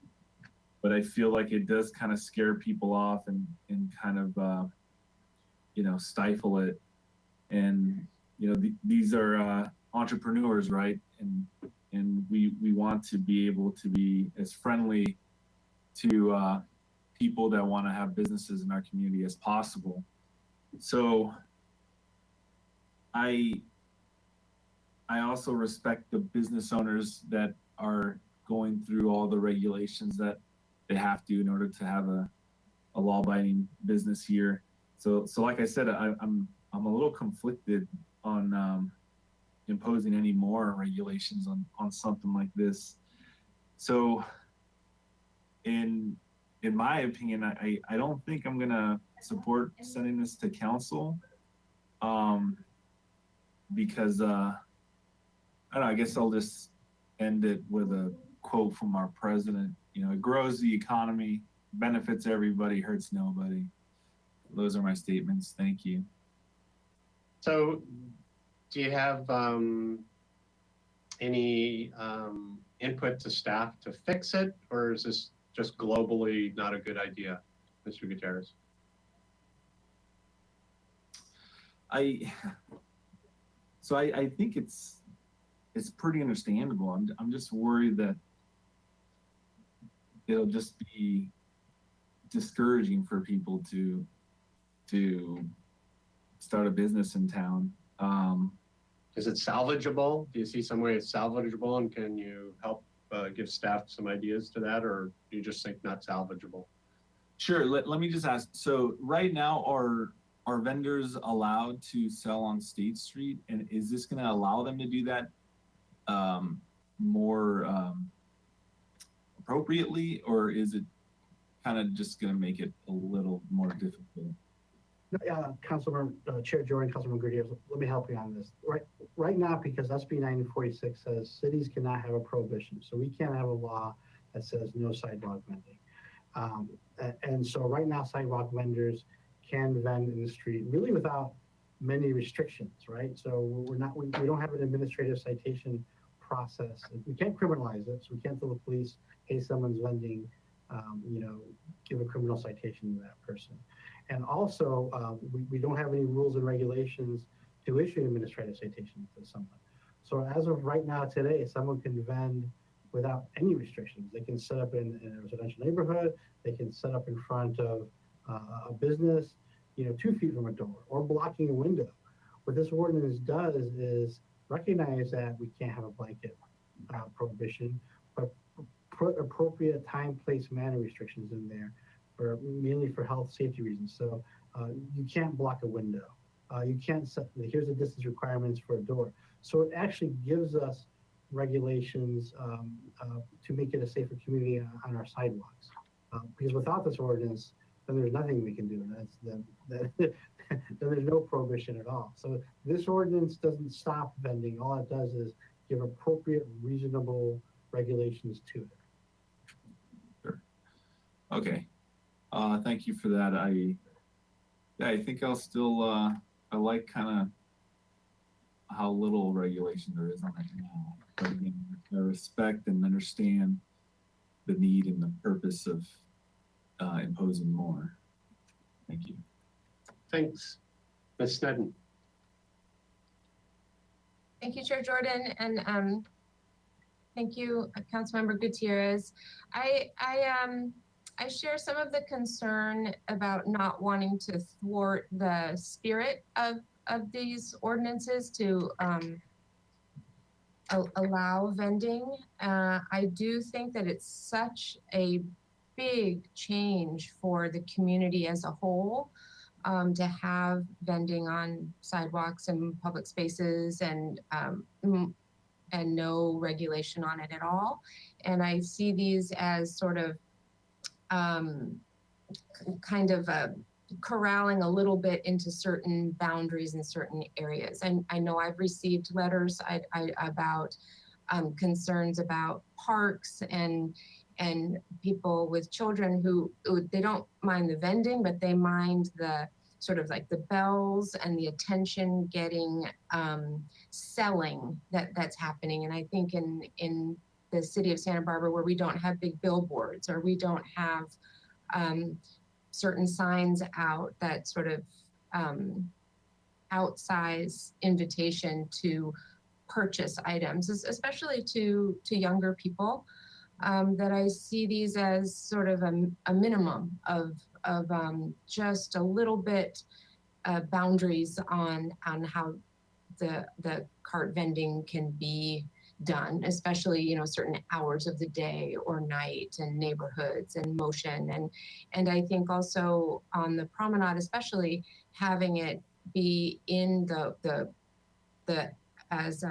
but I feel like it does kind of scare people off and kind of, stifle it. And, these are entrepreneurs, right? And we want to be able to be as friendly to people that want to have businesses in our community as possible. So I also respect the business owners that are going through all the regulations that they have to in order to have a law-abiding business here. So like I said, I'm a little conflicted on imposing any more regulations on something like this. So in my opinion, I don't think I'm gonna support sending this to council, because I don't know, I guess I'll just end it with a quote from our president. You know, it grows the economy, benefits everybody, hurts nobody. Those are my statements. Thank you.
So do you have any input to staff to fix it, or is this just globally not a good idea, Mr. Gutierrez?
I think it's pretty understandable. I'm just worried that it'll just be discouraging for people to start a business in town.
Is it salvageable? Do you see some way it's salvageable, and can you help give staff some ideas to that, or do you just think not salvageable?
Sure. Let me just ask. So right now, are vendors allowed to sell on State Street, and is this going to allow them to do that more appropriately, or is it kind of just going to make it a little more difficult?
Councilmember Chair Jordan, Councilmember Gutierrez, let me help you on this. Right now, because SB 1946 says cities cannot have a prohibition, so we can't have a law that says no sidewalk vending. And so right now, sidewalk vendors can vend in the street really without many restrictions, right? So we don't have an administrative citation process. We can't criminalize it, so we can't tell the police, hey, someone's vending, give a criminal citation to that person. And also, we don't have any rules and regulations to issue an administrative citation to someone. So as of right now today, someone can vend without any restrictions. They can set up in a residential neighborhood, they can set up in front of a business, 2 feet from a door, or blocking a window. What this ordinance does is recognize that we can't have a blanket prohibition, but put appropriate time, place, manner restrictions in there, mainly for health safety reasons. So you can't block a window. You can't set, here's the distance requirements for a door. So it actually gives us regulations to make it a safer community on our sidewalks. Because without this ordinance, then there's nothing we can do. Then there's no prohibition at all. So this ordinance doesn't stop vending. All it does is give appropriate, reasonable regulations to it.
Sure. Okay. Thank you for that. I think I'll still, I like kind of how little regulation there is on it now. But again, I respect and understand the need and the purpose of imposing more. Thank you.
Thanks. Ms. Sneddon.
Thank you, Chair Jordan, and thank you, Councilmember Gutierrez. I share some of the concern about not wanting to thwart the spirit of these ordinances to allow vending. I do think that it's such a big change for the community as a whole to have vending on sidewalks and public spaces and no regulation on it at all. And I see these as sort of kind of corralling a little bit into certain boundaries in certain areas. And I know I've received letters about concerns about parks and people with children who they don't mind the vending, but they mind the sort of like the bells and the attention getting selling that's happening. And I think in the city of Santa Barbara, where we don't have big billboards or we don't have certain signs out that sort of outsize invitation to purchase items, especially to younger people, that I see these as sort of a minimum of just a little bit boundaries on how the cart vending can be done, especially, you know, certain hours of the day or night and neighborhoods and motion. And I think also on the promenade, especially having it be in the as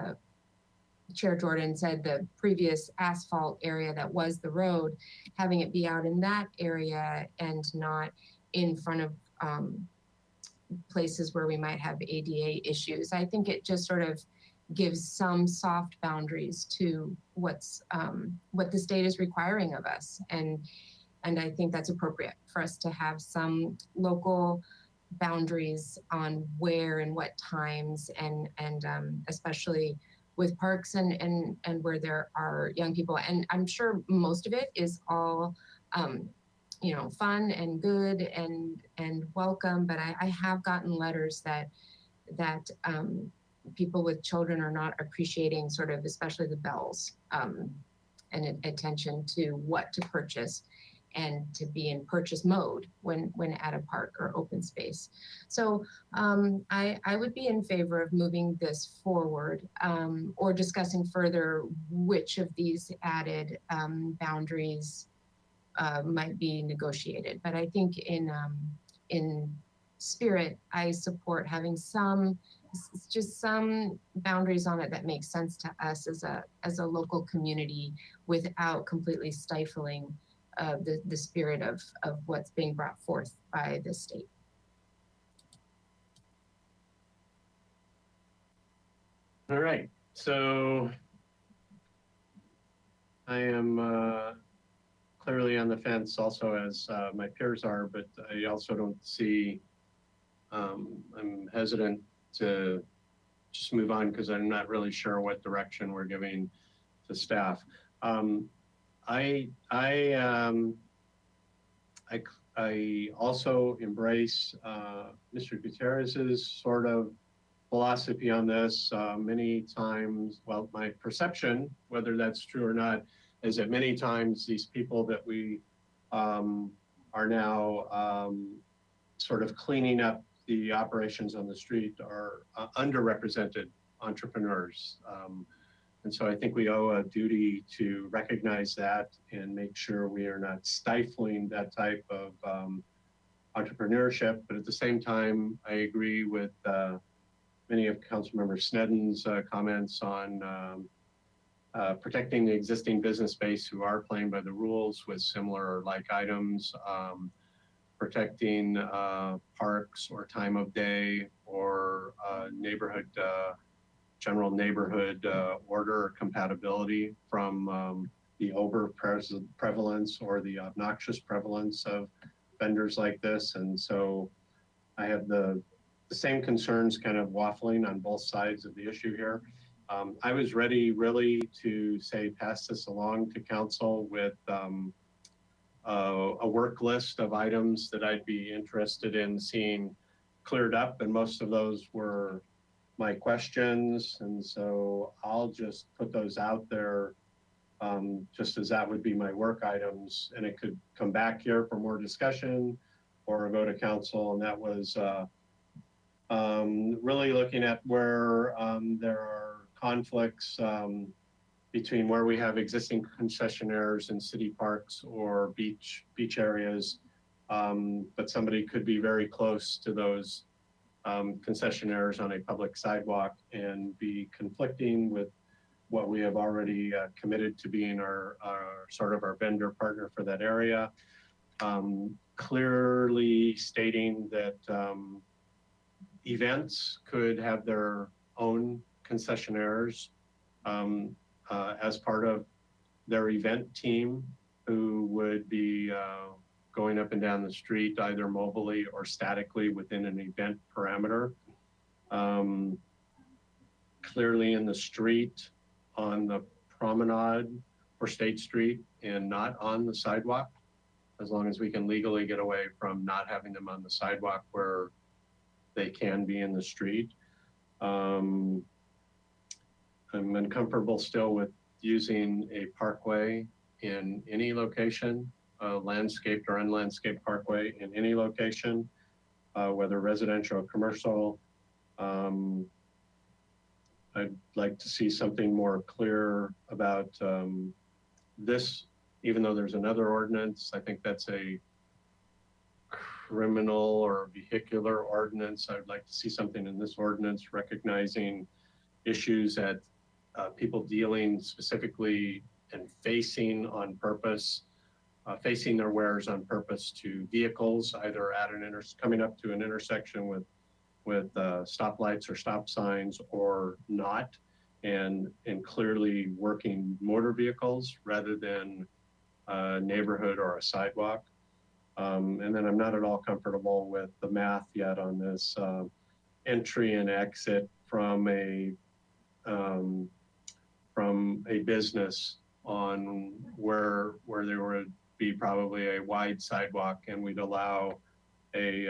Chair Jordan said, the previous asphalt area that was the road, having it be out in that area and not in front of places where we might have ADA issues. I think it just sort of gives some soft boundaries to what the state is requiring of us. And I think that's appropriate for us to have some local boundaries on where and what times, and especially with parks and where there are young people. And I'm sure most of it is all you know, fun and good and welcome, but I have gotten letters that people with children are not appreciating sort of, especially the bells, and attention to what to purchase and to be in purchase mode when at a park or open space. So I would be in favor of moving this forward, or discussing further which of these added boundaries might be negotiated. But I think in spirit, I support having just some boundaries on it that make sense to us as a local community without completely stifling the spirit of what's being brought forth by the state.
All right, so I am clearly on the fence also, as my peers are, but I also don't see, I'm hesitant to just move on because I'm not really sure what direction we're giving to staff. I also embrace Mr. Gutierrez's sort of philosophy on this. Many times, well, my perception, whether that's true or not, is that many times these people that we are now sort of cleaning up the operations on the street are underrepresented entrepreneurs. And so I think we owe a duty to recognize that and make sure we are not stifling that type of entrepreneurship. But at the same time, I agree with many of Councilmember Sneddon's comments on protecting the existing business base who are playing by the rules with similar or like items, protecting parks or time of day or neighborhood, general neighborhood order compatibility from the over prevalence or the obnoxious prevalence of vendors like this. And so I have the same concerns kind of waffling on both sides of the issue here. I was ready really to say pass this along to council with a work list of items that I'd be interested in seeing cleared up, and most of those were my questions, and so I'll just put those out there just as that would be my work items, and it could come back here for more discussion or go to council. And that was really looking at where there are conflicts between where we have existing concessionaires in city parks or beach areas, but somebody could be very close to those concessionaires on a public sidewalk and be conflicting with what we have already committed to being our sort of our vendor partner for that area. Clearly stating that events could have their own concessionaires as part of their event team, who would be going up and down the street either mobily or statically within an event parameter. Clearly in the street, on the promenade or State Street, and not on the sidewalk, as long as we can legally get away from not having them on the sidewalk where they can be in the street. I'm uncomfortable still with using a parkway in any location, landscaped or unlandscaped parkway in any location, whether residential or commercial. I'd like to see something more clear about this, even though there's another ordinance. I think that's a criminal or vehicular ordinance. I'd like to see something in this ordinance recognizing issues that people dealing specifically and facing on purpose, facing their wares on purpose to vehicles, either at coming up to an intersection with stoplights or stop signs or not, and clearly working motor vehicles rather than a neighborhood or a sidewalk. And then I'm not at all comfortable with the math yet on this entry and exit from a business on where there would be probably a wide sidewalk, and we'd allow a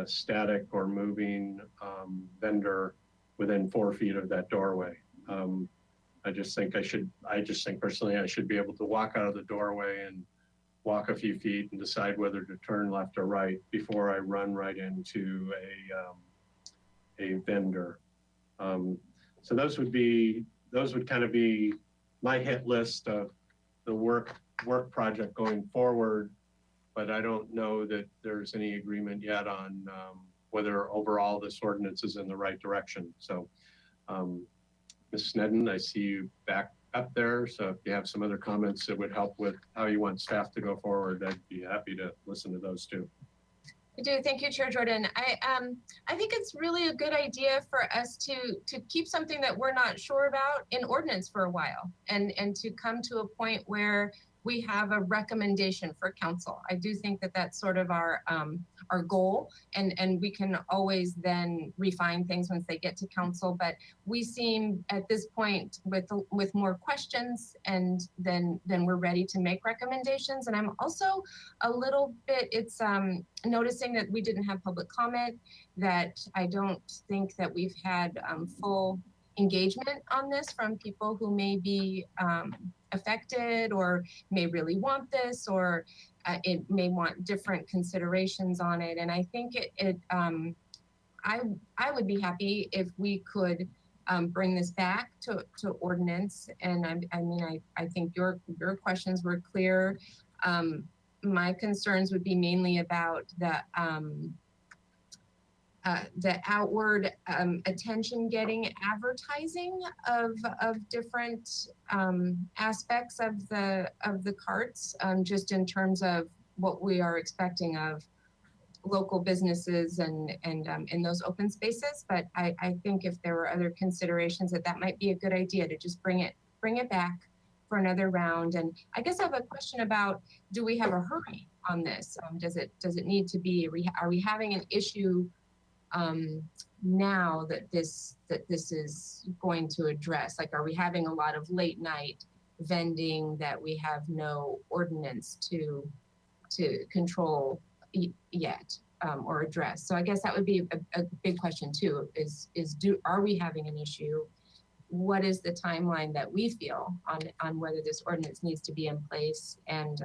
static or moving vendor within 4 feet of that doorway. I just think personally I should be able to walk out of the doorway and walk a few feet and decide whether to turn left or right before I run right into a vendor. So those would kind of be my hit list of the work project going forward, but I don't know that there's any agreement yet on whether overall this ordinance is in the right direction. So Ms. Sneddon, I see you back up there. So if you have some other comments that would help with how you want staff to go forward, I'd be happy to listen to those too.
I do. Thank you, Chair Jordan. I think it's really a good idea for us to keep something that we're not sure about in ordinance for a while, and to come to a point where we have a recommendation for council. I do think that that's sort of our goal, and we can always then refine things once they get to council. But we seem at this point with more questions, and then we're ready to make recommendations. And I'm also a little bit noticing that we didn't have public comment, that I don't think that we've had full engagement on this from people who may be affected or may really want this, or it may want different considerations on it. And I think I would be happy if we could bring this back to ordinance. And I think your questions were clear. My concerns would be mainly about the outward attention getting advertising of different aspects of the carts, just in terms of what we are expecting of local businesses and in those open spaces. But I think if there were other considerations, that might be a good idea to just bring it back for another round. And I guess I have a question about, do we have a hurry on this? Does it need to be, are we having an issue now that this is going to address? Like, are we having a lot of late night vending that we have no ordinance to control yet, or address? So I guess that would be a big question too, are we having an issue? What is the timeline that we feel on whether this ordinance needs to be in place? And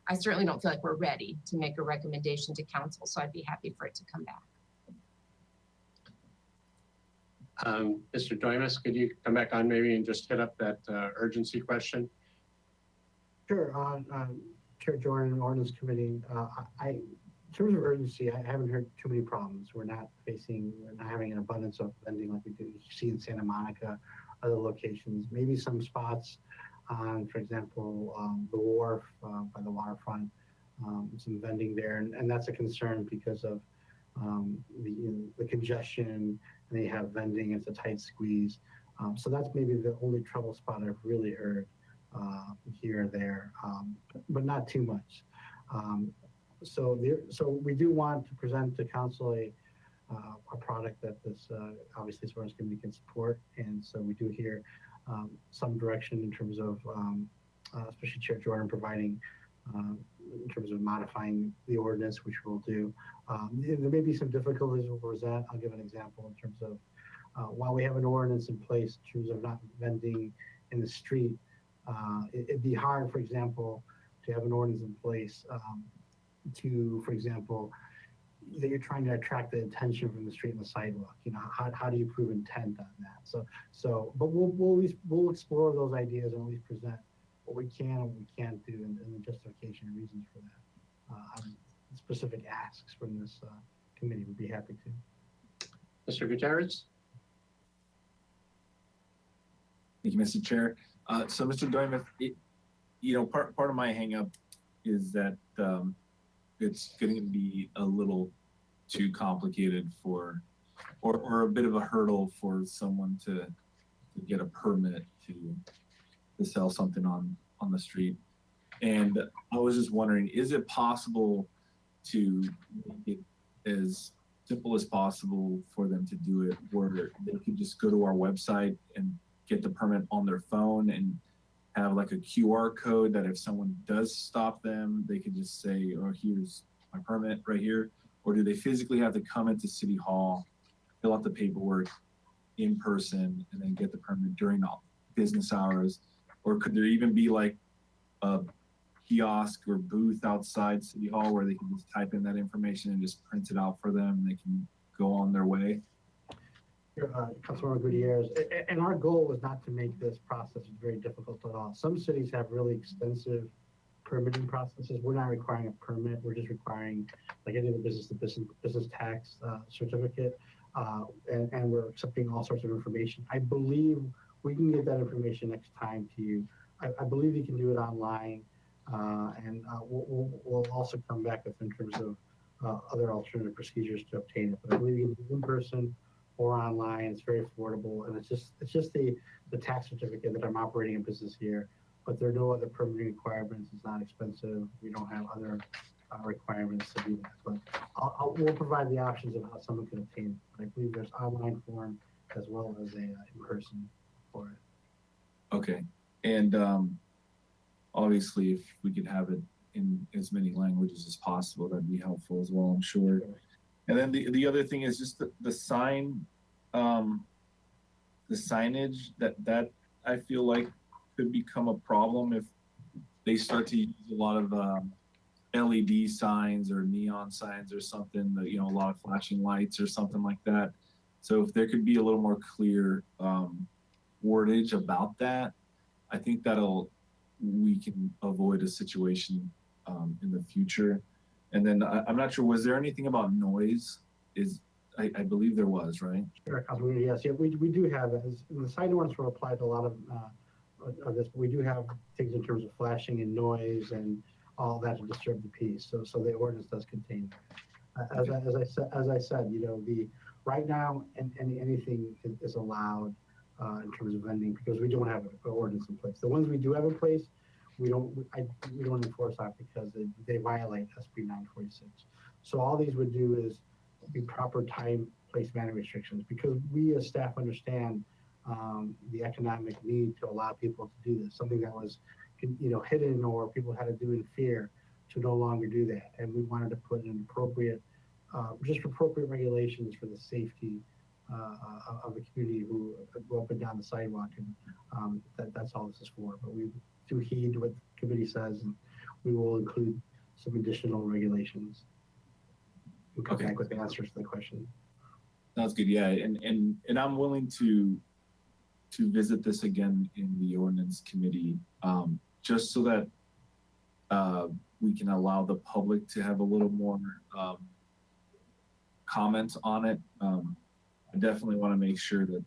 I certainly don't feel like we're ready to make a recommendation to council, so I'd be happy for it to come back.
Mr. Doimus, could you come back on maybe and just hit up that urgency question?
Sure. Chair Jordan, Ordinance Committee, in terms of urgency, I haven't heard too many problems. We're not having an abundance of vending like we do see in Santa Monica, other locations. Maybe some spots on, for example, the wharf by the waterfront, some vending there, and that's a concern because of the congestion, and they have vending. It's a tight squeeze. So that's maybe the only trouble spot I've really heard here or there, but not too much. So we do want to present to council a product that this obviously this ordinance committee can support, and so we do hear some direction in terms of especially Chair Jordan providing in terms of modifying the ordinance, which we'll do. There may be some difficulties with that. I'll give an example in terms of While we have an ordinance in place in terms of not vending in the street, it'd be hard, for example, to have an ordinance in place for example, that you're trying to attract the attention from the street and the sidewalk. How do you prove intent on that? But we'll explore those ideas and at least present what we can and what we can't do and the justification and reasons for that. Specific asks from this committee, would be happy to.
Mr. Gutierrez?
Thank you, Mr. Chair. So, Mr. Doimeth, part of my hang up is that it's going to be a little too complicated or a bit of a hurdle for someone to get a permit to sell something on the street. And I was just wondering, is it possible to make it as simple as possible for them to do it, where they could just go to our website and get the permit on their phone and have like a QR code that if someone does stop them, they could just say, oh, here's my permit right here? Or do they physically have to come into City Hall, fill out the paperwork in person, and then get the permit during all business hours? Or could there even be like a kiosk or booth outside City Hall where they can just type in that information and just print it out for them and they can go on their way?
Councilmember Gutierrez, and our goal was not to make this process very difficult at all. Some cities have really extensive permitting processes. We're not requiring a permit. We're just requiring, like any other business tax certificate, and we're accepting all sorts of information. I believe we can get that information next time to you. I believe you can do it online, and we'll also come back with in terms of other alternative procedures to obtain it. But I believe you can do it in person or online. It's very affordable, and it's just the tax certificate that I'm operating a business here. But there are no other permitting requirements. It's not expensive. We don't have other requirements to do that. But we'll provide the options of how someone can obtain it. But I believe there's online form as well as a in-person for it.
Okay, and obviously, if we could have it in as many languages as possible, that'd be helpful as well, I'm sure. And then the other thing is just the sign, the signage that I feel like could become a problem if they start to use a lot of LED signs or neon signs or something, a lot of flashing lights or something like that. So if there could be a little more clear wordage about that, I think we can avoid a situation in the future. And then I'm not sure, was there anything about noise? I believe there was, right?
Sure, yes, yeah, we do have, as the sign ordinance will apply to a lot of this, but we do have things in terms of flashing and noise and all that to disturb the peace. So the ordinance does contain that. As I said, right now anything is allowed in terms of vending because we don't have an ordinance in place. The ones we do have in place, we don't enforce that because they violate SB 946. So all these would do is be proper time, place, manner restrictions because we as staff understand the economic need to allow people to do this, something that was hidden or people had to do in fear to no longer do that. And we wanted to put in appropriate regulations for the safety of the community who go up and down the sidewalk. And that's all this is for. But we do heed what the committee says, and we will include some additional regulations. We'll come back with the answers to the question.
Sounds good. Yeah, and I'm willing to visit this again in the ordinance committee, just so that we can allow the public to have a little more comments on it. I definitely want to make sure that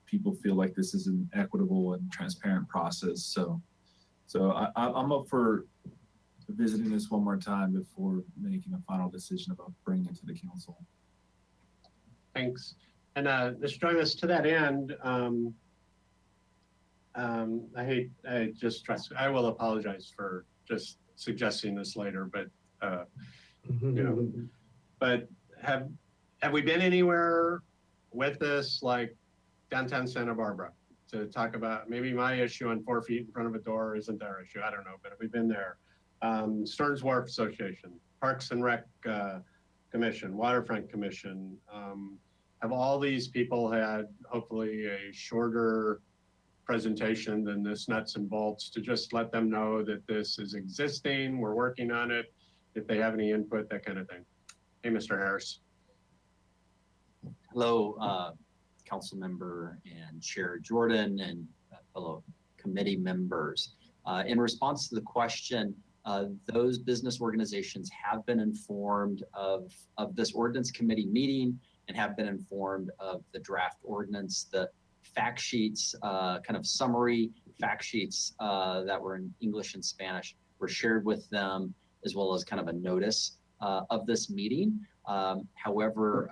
people feel like this is an equitable and transparent process. So I'm up for visiting this one more time before making a final decision about bringing it to the council.
Thanks. And Mr. Douglas, to that end, I will apologize for just suggesting this later, but but have we been anywhere with this, like downtown Santa Barbara, to talk about maybe my issue on 4 feet in front of a door isn't their issue? I don't know, but have we been there? Stearns Wharf Association, Parks and Rec Commission, Waterfront Commission, have all these people had hopefully a shorter presentation than this nuts and bolts to just let them know that this is existing, we're working on it, if they have any input, that kind of thing. Hey, Mr. Harris.
Hello, Council Member and Chair Jordan and fellow committee members. In response to the question, those business organizations have been informed of this ordinance committee meeting and have been informed of the draft ordinance. The fact sheets, kind of summary fact sheets that were in English and Spanish were shared with them, as well as kind of a notice of this meeting. However,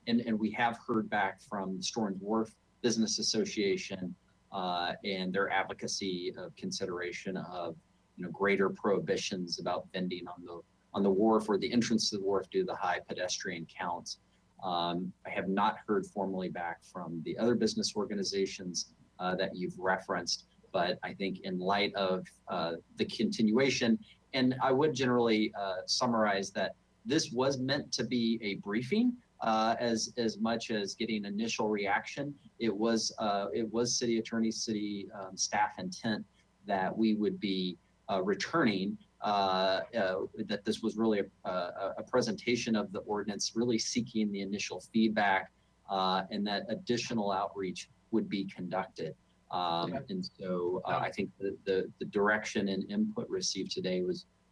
and we have heard back from Storms Wharf Business Association and their advocacy of consideration of greater prohibitions about vending on the wharf or the entrance to the wharf due to the high pedestrian counts. I have not heard formally back from the other business organizations that you've referenced, but I think in light of the continuation, and I would generally summarize that this was meant to be a briefing as much as getting initial reaction. It was city attorney, city staff intent that we would be returning, that this was really a presentation of the ordinance, really seeking the initial feedback, and that additional outreach would be conducted. And so I think the direction and input received today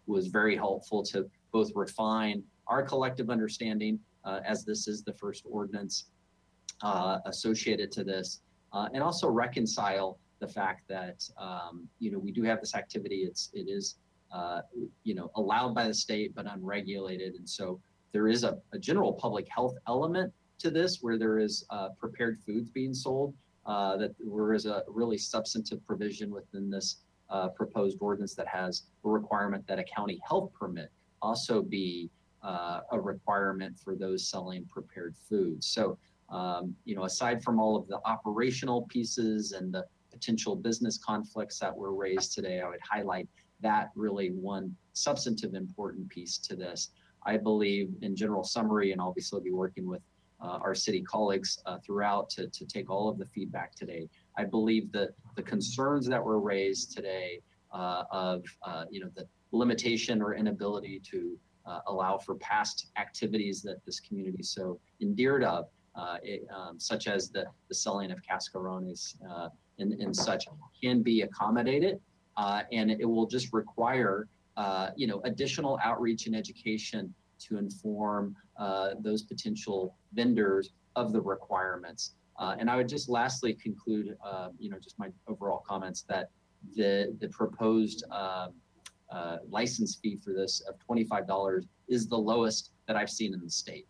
was very helpful to both refine our collective understanding, as this is the first ordinance associated to this, and also reconcile the fact that we do have this activity. It is allowed by the state but unregulated, and so there is a general public health element to this, where there is prepared foods being sold. That there is a really substantive provision within this proposed ordinance that has a requirement that a county health permit also be a requirement for those selling prepared foods. So, aside from all of the operational pieces and the potential business conflicts that were raised today, I would highlight that really one substantive important piece to this. I believe, in general summary, and obviously be working with our city colleagues throughout to take all of the feedback today. I believe that the concerns that were raised today of the limitation or inability to allow for past activities that this community is so endeared of, such as the selling of cascarones and such, can be accommodated, and it will just require additional outreach and education to inform those potential vendors of the requirements. And I would just lastly conclude, just my overall comments that the proposed license fee for this of $25 is the lowest that I've seen in the state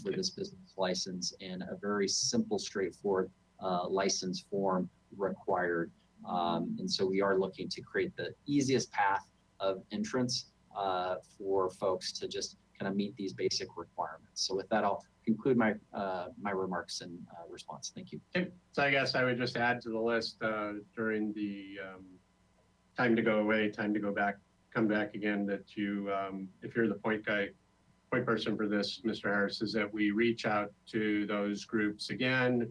for this business license, and a very simple, straightforward license form required. And so we are looking to create the easiest path of entrance for folks to just kind of meet these basic requirements. So with that, I'll conclude my remarks and response. Thank you.
Okay. So I guess I would just add to the list during the time to go away, time to go back, come back again, that you, if you're the point person for this, Mr. Harris, is that we reach out to those groups again,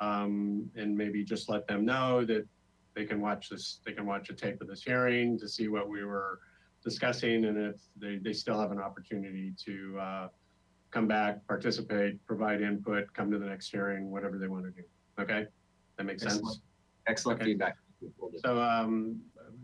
and maybe just let them know that they can watch this, they can watch a tape of this hearing to see what we were discussing, and if they still have an opportunity to come back, participate, provide input, come to the next hearing, whatever they want to do. Okay, that makes sense.
Excellent
Okay.
feedback.
So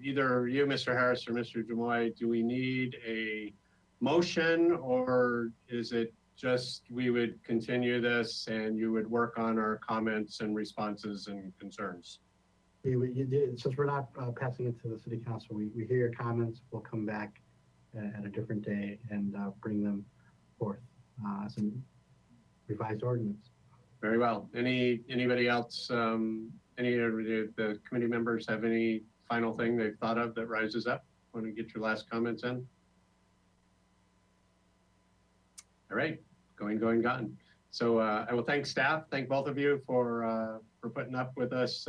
either you, Mr. Harris, or Mr. Jamoy, do we need a motion, or is it just we would continue this and you would work on our comments and responses and concerns?
Since we're not passing it to the city council, we hear your comments. We'll come back at a different day and bring them forth as a revised ordinance.
Very well. Anybody else, any of the committee members have any final thing they've thought of that rises up? Want to get your last comments in? All right, going, gone. So I will thank staff, thank both of you for putting up with us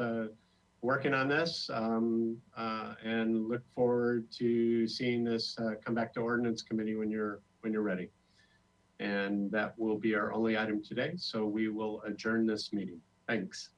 working on this, and look forward to seeing this come back to ordinance committee when you're ready. And that will be our only item today. So we will adjourn this meeting. Thanks.